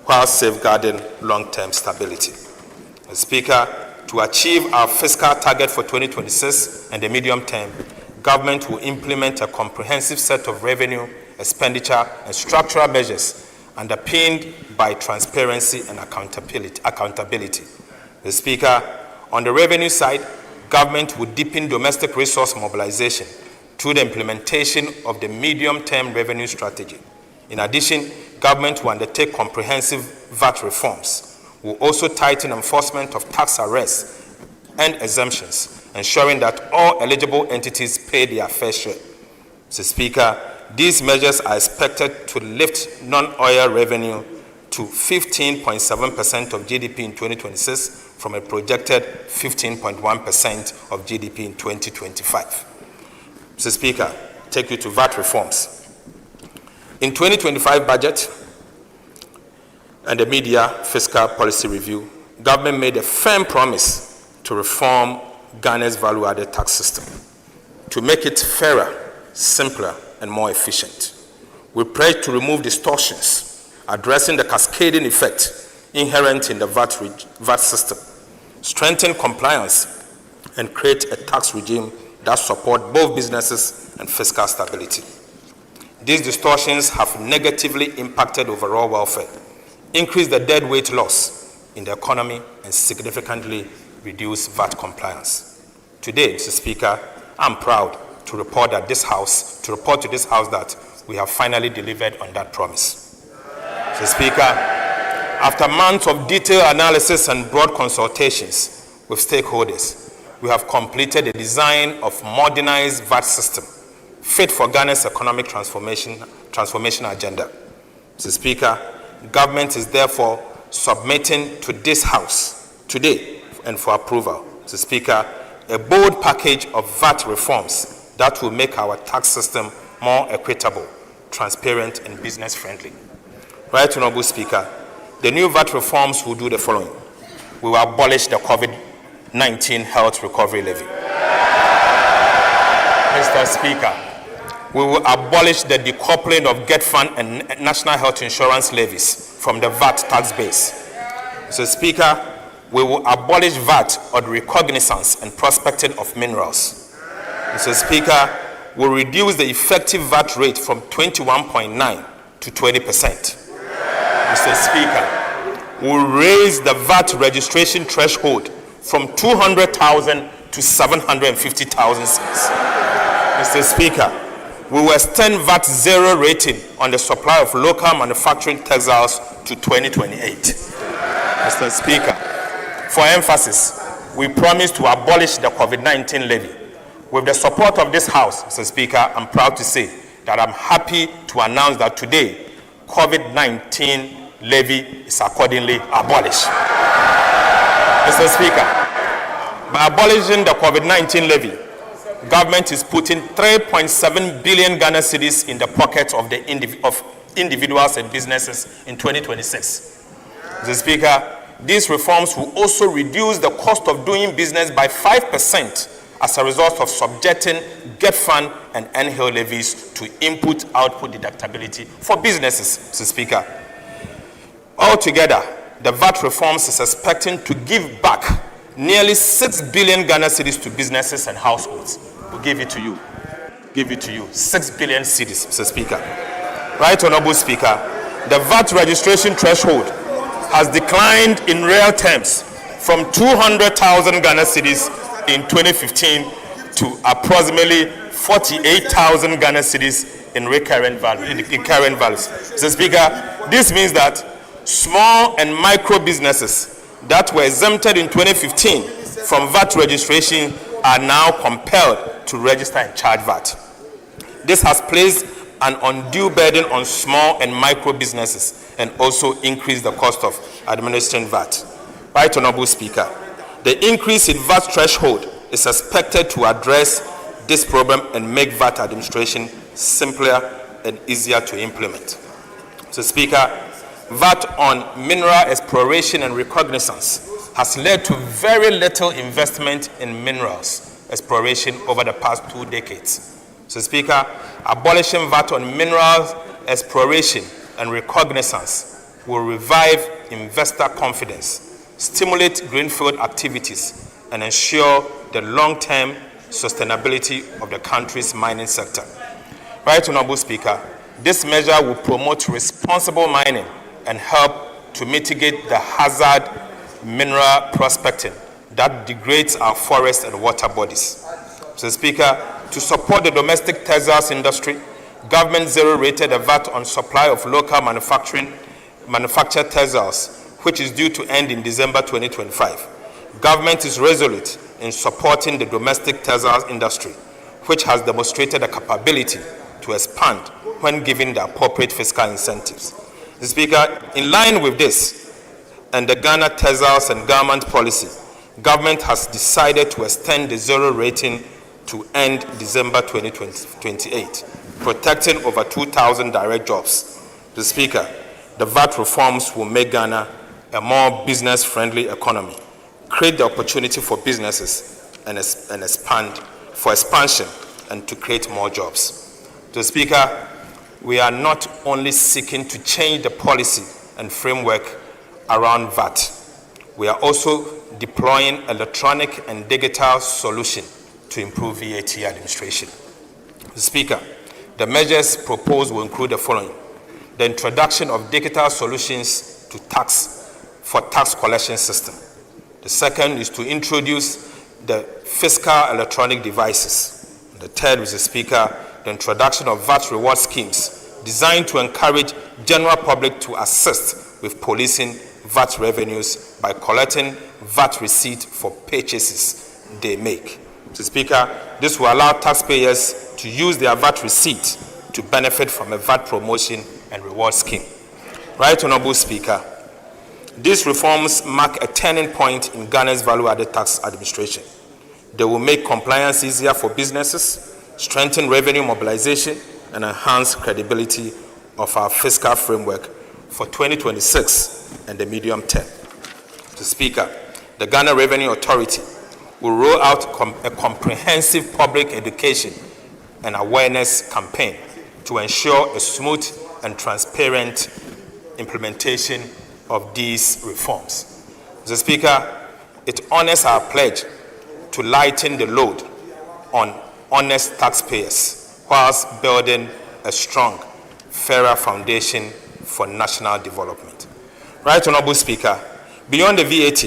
D: while safeguarding long-term stability. Mr. Speaker, to achieve our fiscal target for 2026 and the medium term, government will implement a comprehensive set of revenue, expenditure, and structural measures underpinned by transparency and accountability. Mr. Speaker, on the revenue side, government will deepen domestic resource mobilization through the implementation of the medium-term revenue strategy. In addition, government will undertake comprehensive VAT reforms. Will also tighten enforcement of tax arrests and exemptions, ensuring that all eligible entities pay their fair share. Mr. Speaker, these measures are expected to lift non-oil revenue to 15.7% of GDP in 2026 from a projected 15.1% of GDP in 2025. Mr. Speaker, take you to VAT reforms. In 2025 budget, and the media fiscal policy review, government made a firm promise to reform Ghana's value-added tax system to make it fairer, simpler, and more efficient. We pledge to remove distortions, addressing the cascading effect inherent in the VAT system, strengthen compliance, and create a tax regime that supports both businesses and fiscal stability. These distortions have negatively impacted overall welfare, increase the deadweight loss in the economy, and significantly reduce VAT compliance. Today, Mr. Speaker, I'm proud to report to this House that we have finally delivered on that promise. Mr. Speaker, after months of detailed analysis and broad consultations with stakeholders, we have completed the design of modernized VAT system fit for Ghana's economic transformation agenda. Mr. Speaker, government is therefore submitting to this House today and for approval, Mr. Speaker, a bold package of VAT reforms that will make our tax system more equitable, transparent, and business-friendly. Right, Honorable Speaker, the new VAT reforms will do the following. We will abolish the COVID-19 health recovery levy. Mr. Speaker, we will abolish the decoupling of GET Fund and National Health Insurance levies from the VAT tax base. Mr. Speaker, we will abolish VAT on recognizance and prospecting of minerals. Mr. Speaker, we will reduce the effective VAT rate from 21.9% to 20%. Mr. Speaker, we will raise the VAT registration threshold from 200,000 to 750,000 cedis. Mr. Speaker, we will extend VAT zero rating on the supply of local manufacturing textiles to 2028. Mr. Speaker, for emphasis, we promise to abolish the COVID-19 levy. With the support of this House, Mr. Speaker, I'm proud to say that I'm happy to announce that today, COVID-19 levy is accordingly abolished. Mr. Speaker, by abolishing the COVID-19 levy, government is putting 3.7 billion Ghana cedis in the pockets of individuals and businesses in 2026. Mr. Speaker, these reforms will also reduce the cost of doing business by 5% as a result of subjecting GET Fund and NHIL levies to input-output deductibility for businesses, Mr. Speaker. Altogether, the VAT reforms is expecting to give back nearly 6 billion Ghana cedis to businesses and households. We'll give it to you. 6 billion cedis, Mr. Speaker. Right, Honorable Speaker, the VAT registration threshold has declined in real terms from 200,000 Ghana cedis in 2015 to approximately 48,000 Ghana cedis in current values. Mr. Speaker, this means that small and micro businesses that were exempted in 2015 from VAT registration are now compelled to register and charge VAT. This has placed an undue burden on small and micro businesses and also increased the cost of administering VAT. Right, Honorable Speaker, the increase in VAT threshold is expected to address this problem and make VAT administration simpler and easier to implement. So, Speaker, VAT on mineral exploration and reconnaissance has led to very little investment in minerals exploration over the past 2 decades. So, Speaker, abolishing VAT on minerals exploration, and reconnaissance will revive investor confidence, stimulate greenfield activities, and ensure the long-term sustainability of the country's mining sector. Right, Honorable Speaker, this measure will promote responsible mining and help to mitigate the hazard mineral prospecting that degrades our forests and water bodies. Mr. Speaker, to support the domestic textiles industry, government zero-rated a VAT on supply of local manufactured textiles, which is due to end in December 2025. Government is resolute in supporting the domestic textiles industry, which has demonstrated a capability to expand when given the appropriate fiscal incentives. Mr. Speaker, in line with this and the Ghana Textiles and Garment Policy, government has decided to extend the zero rating to end December 2028, protecting over 2,000 direct jobs. Mr. Speaker, the VAT reforms will make Ghana a more business-friendly economy, create the opportunity for businesses and expansion, and to create more jobs. Mr. Speaker, we are not only seeking to change the policy and framework around VAT, we are also deploying electronic and digital solutions to improve VAT administration. Mr. Speaker, the measures proposed will include the following: the introduction of digital solutions to for tax collection system. The second is to introduce the fiscal electronic devices. The third, Mr. Speaker, the introduction of VAT reward schemes designed to encourage general public to assist with policing VAT revenues by collecting VAT receipt for purchases they make. Mr. Speaker, this will allow taxpayers to use their VAT receipt to benefit from a VAT promotion and reward scheme. Right, Honorable Speaker, these reforms mark a turning point in Ghana's value-added tax administration. They will make compliance easier for businesses, strengthen revenue mobilization, and enhance credibility of our fiscal framework for 2026 and the medium term. Mr. Speaker, the Ghana Revenue Authority will roll out a comprehensive public education and awareness campaign to ensure a smooth and transparent implementation of these reforms. Mr. Speaker, it honors our pledge to lighten the load on honest taxpayers whilst building a strong, fairer foundation for national development. Right, Honorable Speaker, beyond the VAT,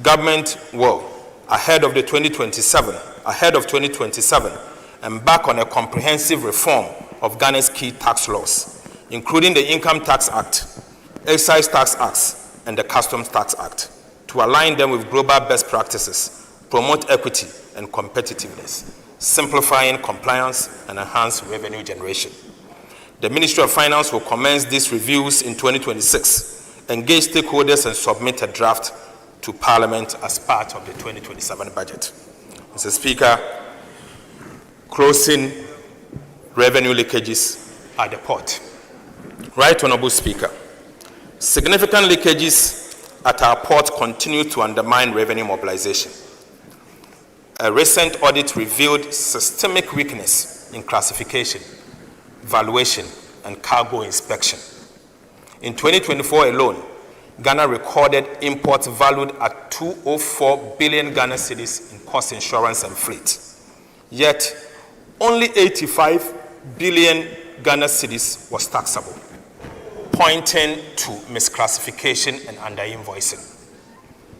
D: government will, ahead of 2027, embark on a comprehensive reform of Ghana's key tax laws, including the Income Tax Act, Excise Tax Acts, and the Customs Tax Act, to align them with global best practices, promote equity and competitiveness, simplifying compliance and enhance revenue generation. The Ministry of Finance will commence these reviews in 2026, engage stakeholders, and submit a draft to Parliament as part of the 2027 budget. Mr. Speaker, closing revenue leakages at the port. Right, Honorable Speaker, significant leakages at our port continue to undermine revenue mobilization. A recent audit revealed systemic weakness in classification, valuation, and cargo inspection. In 2024 alone, Ghana recorded imports valued at 204 billion Ghana cedis in cost insurance and freight. Yet, only 85 billion Ghana cedis was taxable, pointing to misclassification and underinvoicing.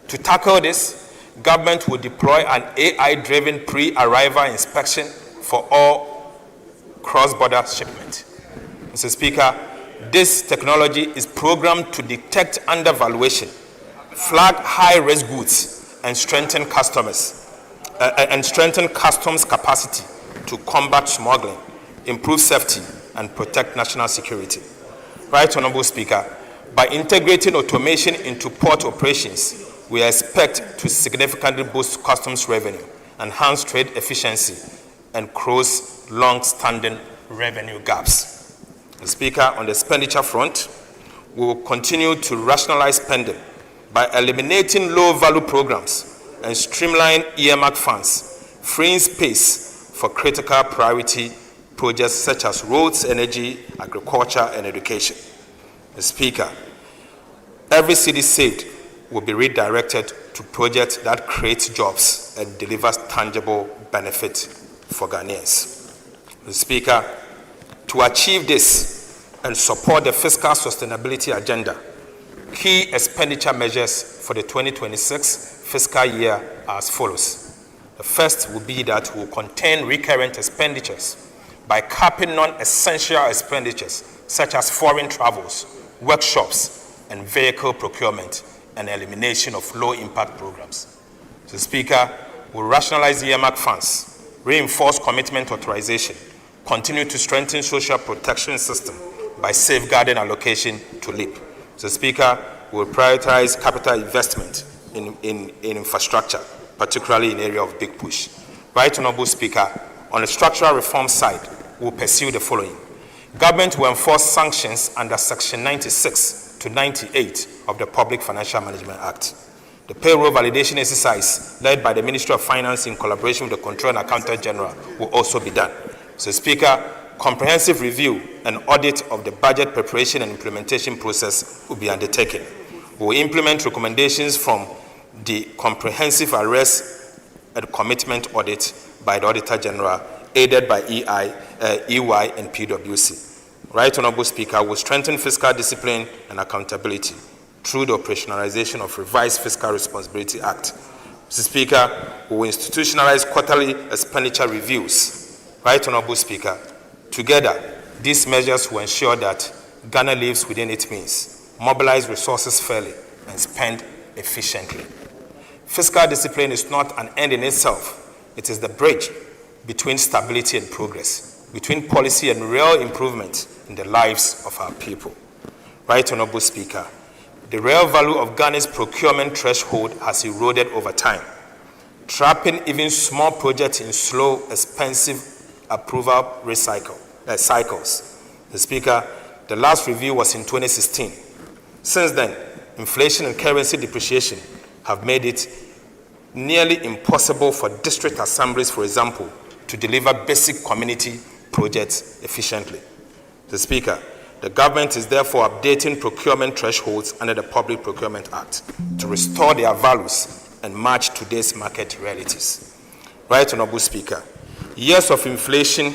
D: To tackle this, government will deploy an AI-driven pre-arrival inspection for all cross-border shipment. Mr. Speaker, this technology is programmed to detect undervaluation, flag high-risk goods, and strengthen customs capacity to combat smuggling, improve safety, and protect national security. Right, Honorable Speaker, by integrating automation into port operations, we expect to significantly boost customs revenue, enhance trade efficiency, and close long-standing revenue gaps. Mr. Speaker, on the expenditure front, we will continue to rationalize spending by eliminating low-value programs and streamline earmark funds, freeing space for critical priority projects such as roads, energy, agriculture, and education. Mr. Speaker, every cedi saved will be redirected to projects that create jobs and delivers tangible benefit for Ghanaians. Mr. Speaker, to achieve this and support the fiscal sustainability agenda, key expenditure measures for the 2026 fiscal year are as follows. The first will be that we will contain recurrent expenditures by capping non-essential expenditures such as foreign travels, workshops, and vehicle procurement, and elimination of low-impact programs. So, Speaker, we will rationalize earmark funds, reinforce commitment authorization, continue to strengthen social protection system by safeguarding allocation to LEAP. So, Speaker, we will prioritize capital investment in infrastructure, particularly in the area of big push. Right Honorable Speaker, on the structural reform side, we will pursue the following. Government will enforce sanctions under Section 96 to 98 of the Public Financial Management Act. The payroll validation exercise led by the Ministry of Finance in collaboration with the Controller and Accountant General will also be done. So, Speaker, comprehensive review and audit of the budget preparation and implementation process will be undertaken. We will implement recommendations from the comprehensive arrest and commitment audit by the Auditor General, aided by EY and PwC. Right Honorable Speaker, will strengthen fiscal discipline and accountability through the operationalization of Revised Fiscal Responsibility Act. Mr. Speaker, we will institutionalize quarterly expenditure reviews. Right Honorable Speaker, together, these measures will ensure that Ghana lives within its means, mobilize resources fairly, and spend efficiently. Fiscal discipline is not an end in itself. It is the bridge between stability and progress, between policy and real improvement in the lives of our people. Right Honorable Speaker, the real value of Ghana's procurement threshold has eroded over time, trapping even small projects in slow, expensive approval cycles. The Speaker, the last review was in 2016. Since then, inflation and currency depreciation have made it nearly impossible for district assemblies, for example, to deliver basic community projects efficiently. The Speaker, the government is therefore updating procurement thresholds under the Public Procurement Act to restore their values and match today's market realities. Right Honorable Speaker, years of inflation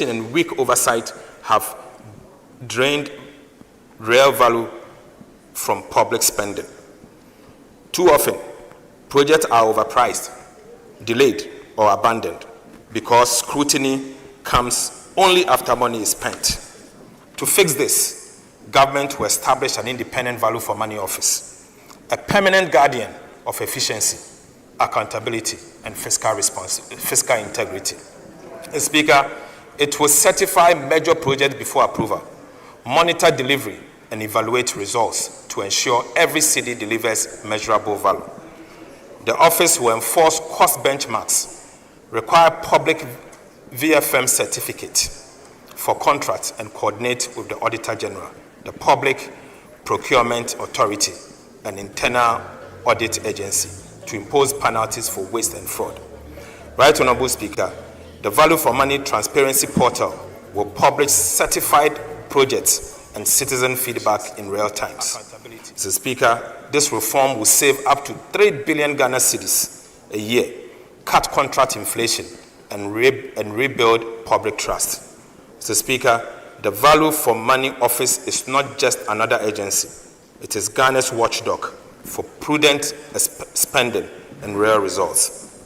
D: and weak oversight have drained real value from public spending. Too often, projects are overpriced, delayed, or abandoned because scrutiny comes only after money is spent. To fix this, government will establish an independent value for money office, a permanent guardian of efficiency, accountability, and fiscal integrity. Speaker, it will certify major projects before approval, monitor delivery, and evaluate results to ensure every city delivers measurable value. The office will enforce cost benchmarks, require public VFM certificate for contracts, and coordinate with the Auditor General, the Public Procurement Authority, and Internal Audit Agency to impose penalties for waste and fraud. Right Honorable Speaker, the Value for Money Transparency Portal will publish certified projects and citizen feedback in real time. Mr. Speaker, this reform will save up to 3 billion Ghana cedis a year, cut contract inflation, and rebuild public trust. Mr. Speaker, the Value for Money Office is not just another agency. It is Ghana's watchdog for prudent spending and real results.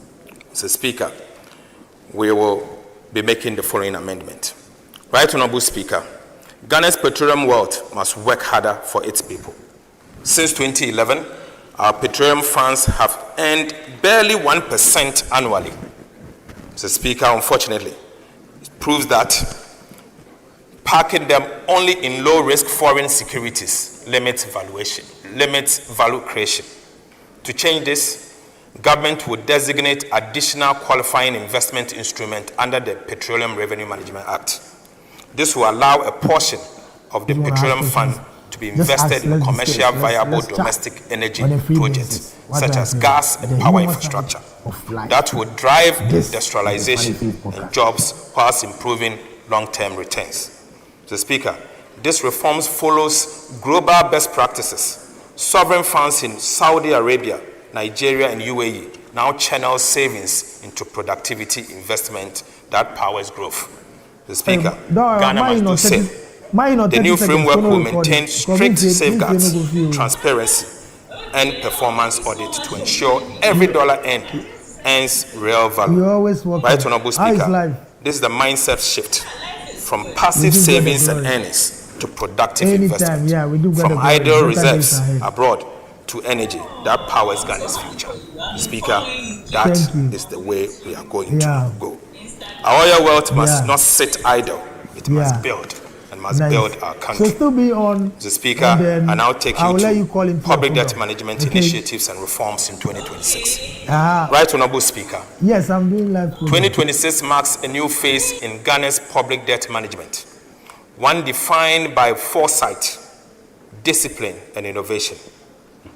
D: Mr. Speaker, we will be making the following amendment. Right Honorable Speaker, Ghana's petroleum wealth must work harder for its people. Since 2011, our petroleum funds have earned barely 1% annually. Mr. Speaker, unfortunately, it proves that parking them only in low-risk foreign securities limits value creation. To change this, government would designate additional qualifying investment instrument under the Petroleum Revenue Management Act. This will allow a portion of the petroleum fund to be invested in commercial viable domestic energy projects, such as gas and power infrastructure, that will drive industrialization and jobs whilst improving long-term returns. Mr. Speaker, this reforms follows global best practices. Sovereign funds in Saudi Arabia, Nigeria, and UAE now channel savings into productivity investment that powers growth. Mr. Speaker, Ghana must do same. The new framework will maintain strict safeguards, transparency, and performance audit to ensure every dollar earns real value. Right, Honorable Speaker, this is the mindset shift from passive savings and earnings to productive investment, from idle reserves abroad to energy that powers Ghana's future. Speaker, that is the way we are going to go. Our oil wealth must not sit idle, it must build. Must build our country.
C: So still be on.
D: Mr. Speaker, I now take you to public debt management initiatives and reforms in 2026. Right, Honorable Speaker.
C: Yes, I'm doing live.
D: 2026 marks a new phase in Ghana's public debt management, one defined by foresight, discipline, and innovation.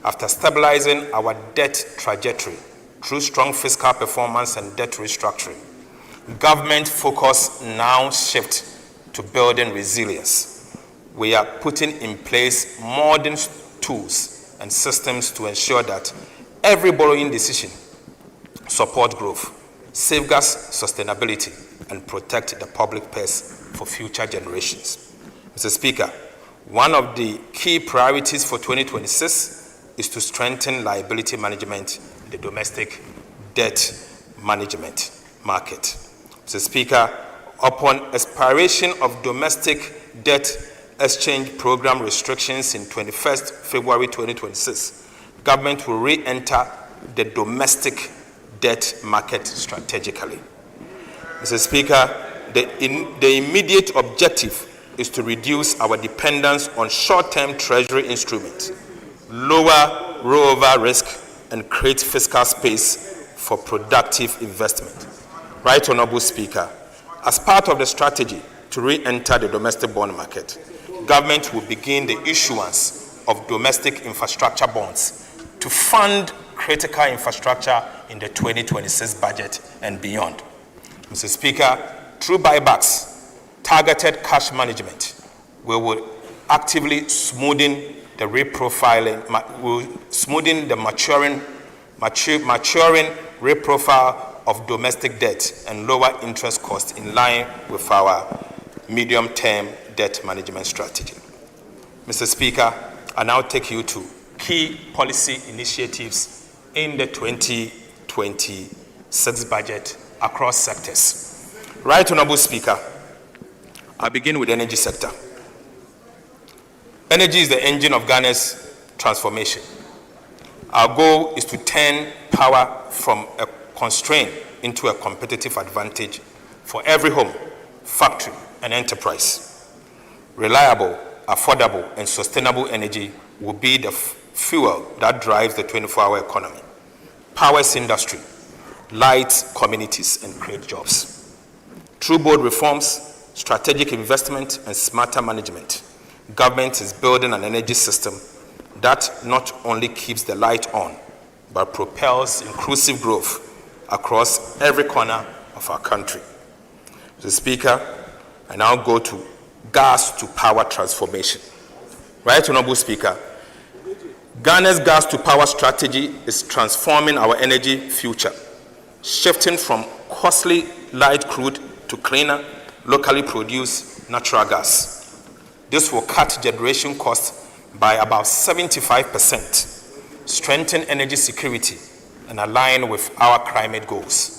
D: After stabilizing our debt trajectory through strong fiscal performance and debt restructuring, government focus now shifts to building resilience. We are putting in place modern tools and systems to ensure that every borrowing decision supports growth, safeguards sustainability, and protects the public purse for future generations. Mr. Speaker, one of the key priorities for 2026 is to strengthen liability management in the domestic debt management market. Mr. Speaker, upon expiration of domestic debt exchange program restrictions in 21st February 2026, government will re-enter the domestic debt market strategically. Mr. Speaker, the immediate objective is to reduce our dependence on short-term treasury instruments, lower rollover risk, and create fiscal space for productive investment. Right, Honorable Speaker, as part of the strategy to re-enter the domestic bond market, government will begin the issuance of domestic infrastructure bonds to fund critical infrastructure in the 2026 budget and beyond. Mr. Speaker, through buybacks, targeted cash management, we will actively smoothing the maturing reprofile of domestic debt and lower interest costs in line with our medium-term debt management strategy. Mr. Speaker, I now take you to key policy initiatives in the 2026 budget across sectors. Right, Honorable Speaker, I begin with the energy sector. Energy is the engine of Ghana's transformation. Our goal is to turn power from a constraint into a competitive advantage for every home, factory, and enterprise. Reliable, affordable, and sustainable energy will be the fuel that drives the 24-hour economy, powers industry, lights communities, and creates jobs. Through bold reforms, strategic investment, and smarter management, government is building an energy system that not only keeps the light on, but propels inclusive growth across every corner of our country. Mr. Speaker, I now go to gas to power transformation. Right, Honorable Speaker, Ghana's gas to power strategy is transforming our energy future, shifting from costly light crude to cleaner, locally produced natural gas. This will cut generation costs by about 75%, strengthen energy security, and align with our climate goals.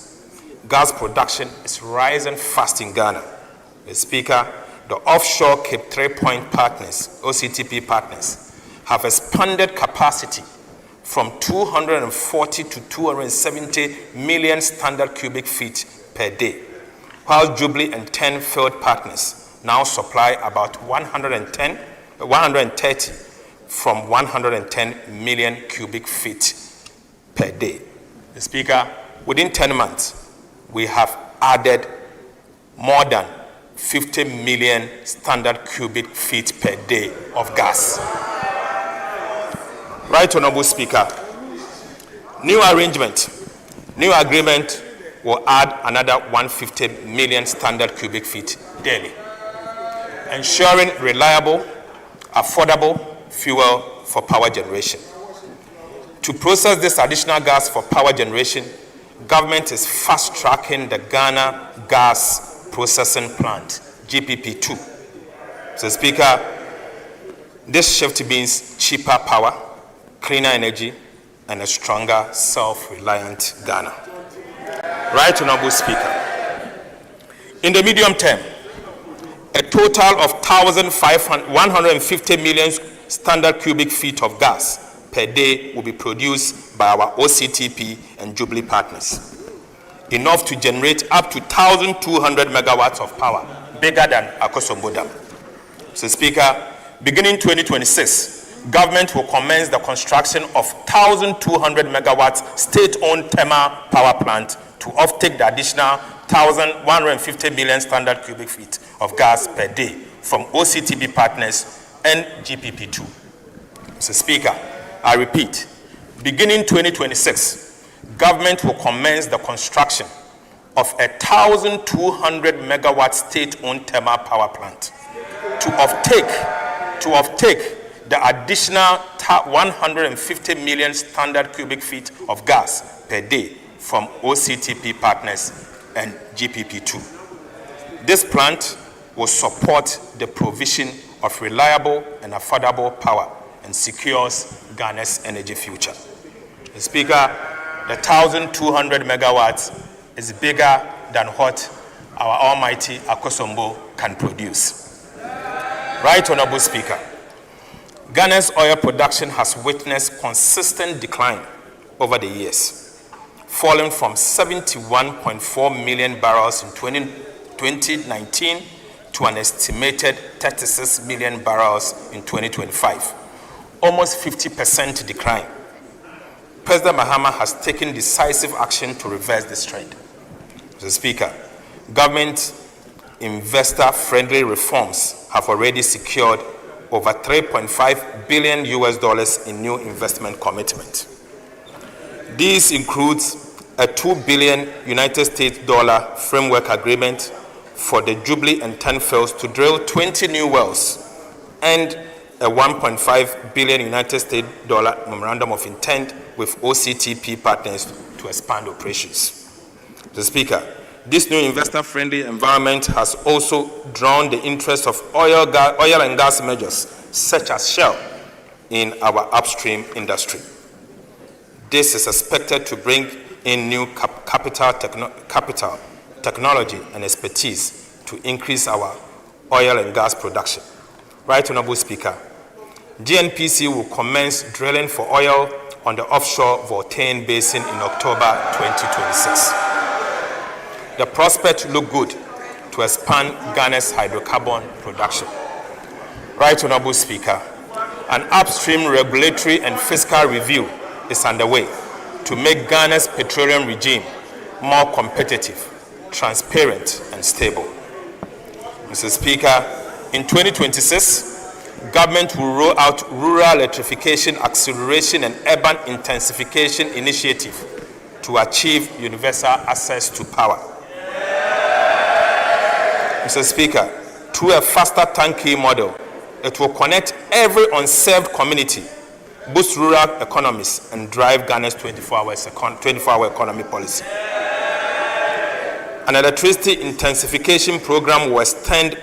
D: Gas production is rising fast in Ghana. Mr. Speaker, the offshore Cape 3 Point partners, OCTP partners, have expanded capacity from 240 to 270 million standard cubic feet per day, while Jubilee and 10 field partners now supply about 130 from 110 million cubic feet per day. Mr. Speaker, within 10 months, we have added more than 50 million standard cubic feet per day of gas. Right Honorable Speaker, new agreement will add another 150 million standard cubic feet daily, ensuring reliable, affordable fuel for power generation. To process this additional gas for power generation, government is fast-tracking the Ghana Gas Processing Plant, GPP2. So, Speaker, this shift means cheaper power, cleaner energy, and a stronger, self-reliant Ghana. Right Honorable Speaker, in the medium term, a total of 150 million standard cubic feet of gas per day will be produced by our OCTP and Jubilee partners, enough to generate up to 1,200 megawatts of power, bigger than Akosombo Dam. So, Speaker, beginning 2026, government will commence the construction of 1,200 megawatts state-owned thermal power plant to offtake the additional 1,150 million standard cubic feet of gas per day from OCTP partners and GPP2. Mr. Speaker, I repeat, beginning 2026, government will commence the construction of a 1,200 megawatt state-owned thermal power plant to offtake the additional 150 million standard cubic feet of gas per day from OCTP partners and GPP2. This plant will support the provision of reliable and affordable power and secures Ghana's energy future. Mr. Speaker, the 1,200 megawatts is bigger than what our almighty Akosombo can produce. Right Honorable Speaker, Ghana's oil production has witnessed consistent decline over the years, falling from 71.4 million barrels in 2019 to an estimated 36 million barrels in 2025, almost 50% decline. President Mahama has taken decisive action to reverse this trend. Mr. Speaker, government investor-friendly reforms have already secured over $3.5 billion in new investment commitment. These includes a $2 billion United States framework agreement for the Jubilee and 10 fields to drill 20 new wells, and a $1.5 billion United States memorandum of intent with OCTP partners to expand operations. Mr. Speaker, this new investor-friendly environment has also drawn the interest of oil and gas majors such as Shell in our upstream industry. This is expected to bring in new capital, technology, and expertise to increase our oil and gas production. Right Honorable Speaker, GNPC will commence drilling for oil on the offshore Voltaire Basin in October 2026. The prospects look good to expand Ghana's hydrocarbon production. Right Honorable Speaker, an upstream regulatory and fiscal review is underway to make Ghana's petroleum regime more competitive, transparent, and stable. Mr. Speaker, in 2026, government will roll out Rural Electrification Acceleration and Urban Intensification Initiative to achieve universal access to power. Mr. Speaker, through a faster turnkey model, it will connect every unserved community, boost rural economies, and drive Ghana's 24-hour economy policy. An electricity intensification program will extend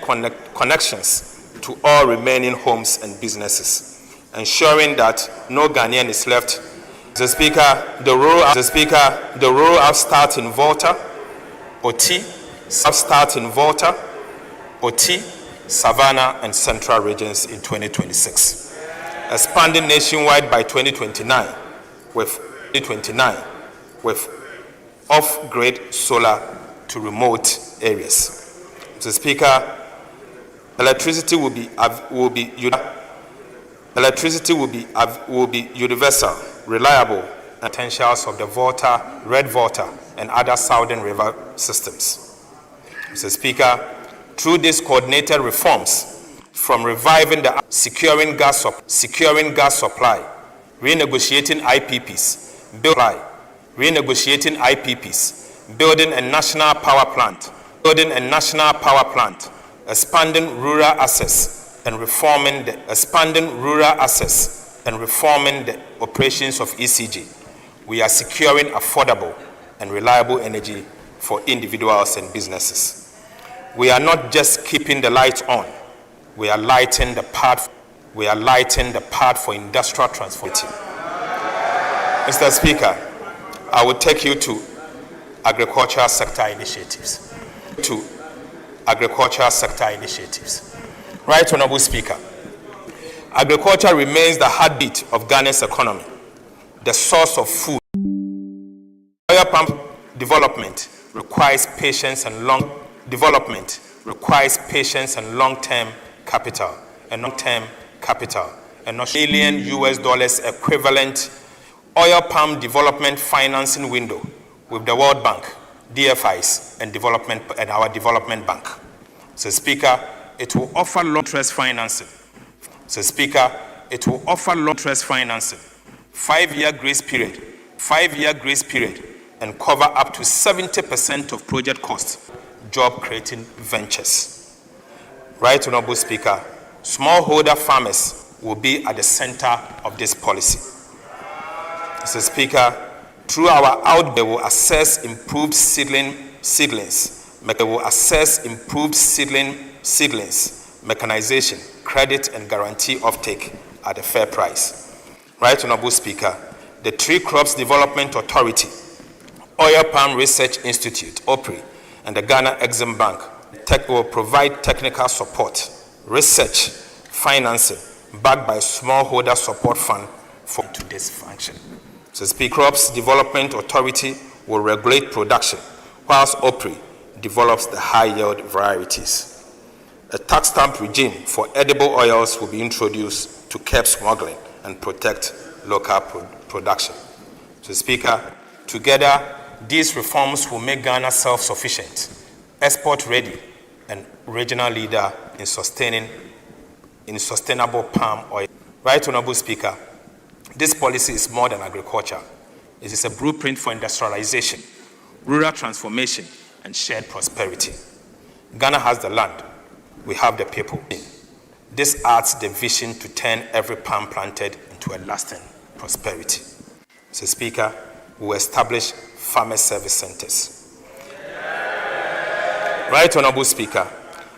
D: connections to all remaining homes and businesses, ensuring that no Ghanaian is left. Mr. Speaker, the rural upstart in Volta, OT, upstart in Volta, OT, Savannah, and Central regions in 2026, expanding nationwide by 2029 with off-grid solar to remote areas. Mr. Speaker, electricity will be universal, reliable, and potentials of the Volta, Red Volta, and other Southern River systems. Mr. Speaker, through these coordinated reforms, from reviving the securing gas supply, renegotiating IPPs, building a national power plant, expanding rural access and reforming the operations of ECG. We are securing affordable and reliable energy for individuals and businesses. We are not just keeping the lights on, we are lighting the path for industrial transformation. Mr. Speaker, I will take you to agricultural sector initiatives. Right, Honorable Speaker. Agriculture remains the heartbeat of Ghana's economy, the source of food. Oil palm development requires patience and long-term capital, and $1 billion equivalent oil palm development financing window with the World Bank, DFIs, and our development bank. So, Speaker, it will offer low-interest financing. 5-year grace period, and cover up to 70% of project costs, job-creating ventures. Right, Honorable Speaker, smallholder farmers will be at the center of this policy. Mr. Speaker, through our outreach, they will assess improved seedlings, mechanization, credit, and guarantee offtake at a fair price. Right, Honorable Speaker, the Tree Crops Development Authority, Oil Palm Research Institute, OPRI, and the Ghana Exim Bank will provide technical support, research, financing, backed by Smallholder Support Fund to this function. So, Speaker, Crops Development Authority will regulate production, whilst OPRI develops the high-yield varieties. A tax stamp regime for edible oils will be introduced to curb smuggling and protect local production. So, Speaker, together, these reforms will make Ghana self-sufficient, export-ready, and regional leader in sustainable palm oil. Right, Honorable Speaker, this policy is more than agriculture. It is a blueprint for industrialization, rural transformation, and shared prosperity. Ghana has the land. We have the people. This adds the vision to turn every palm planted into a lasting prosperity. So, Speaker, we will establish farmer service centers. Right, Honorable Speaker,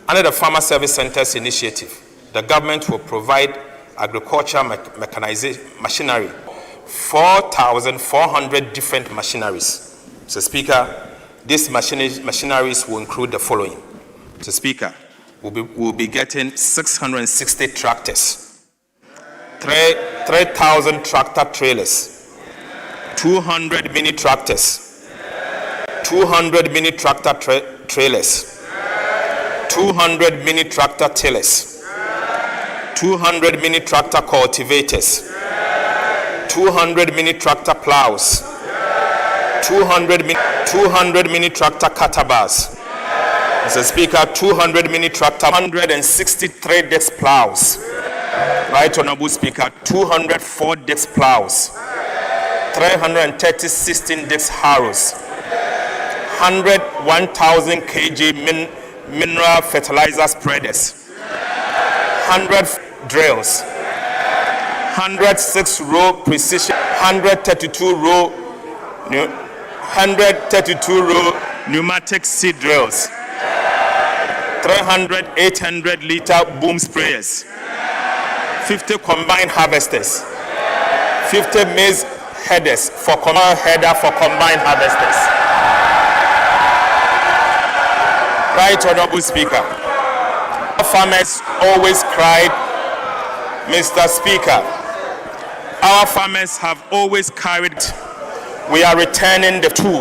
D: under the Farmer Service Centers initiative, the government will provide agriculture machinery, 4,400 different machineries. So, Speaker, these machineries will include the following. So, Speaker, we'll be getting 660 tractors, 3,000 tractor trailers, 200 mini tractors, 200 mini tractor trailers, 200 mini tractor tillers, 200 mini tractor cultivators, 200 mini tractor plows, 200 mini tractor cutter-bars. Mr. Speaker, 200 mini tractor, 163 disc plows. Right, Honorable Speaker, 204 disc plows, 330 16 disc harrows, 1,000 kg mineral fertilizer spreaders, 100 drills, 106 row precision, 132 row pneumatic seed drills, 300 800-liter boom sprayers, 50 combine harvesters, 50 maize headers for combine harvesters. Right, Honorable Speaker. Our farmers always cried, Mr. Speaker, our farmers have always carried. We are returning the tools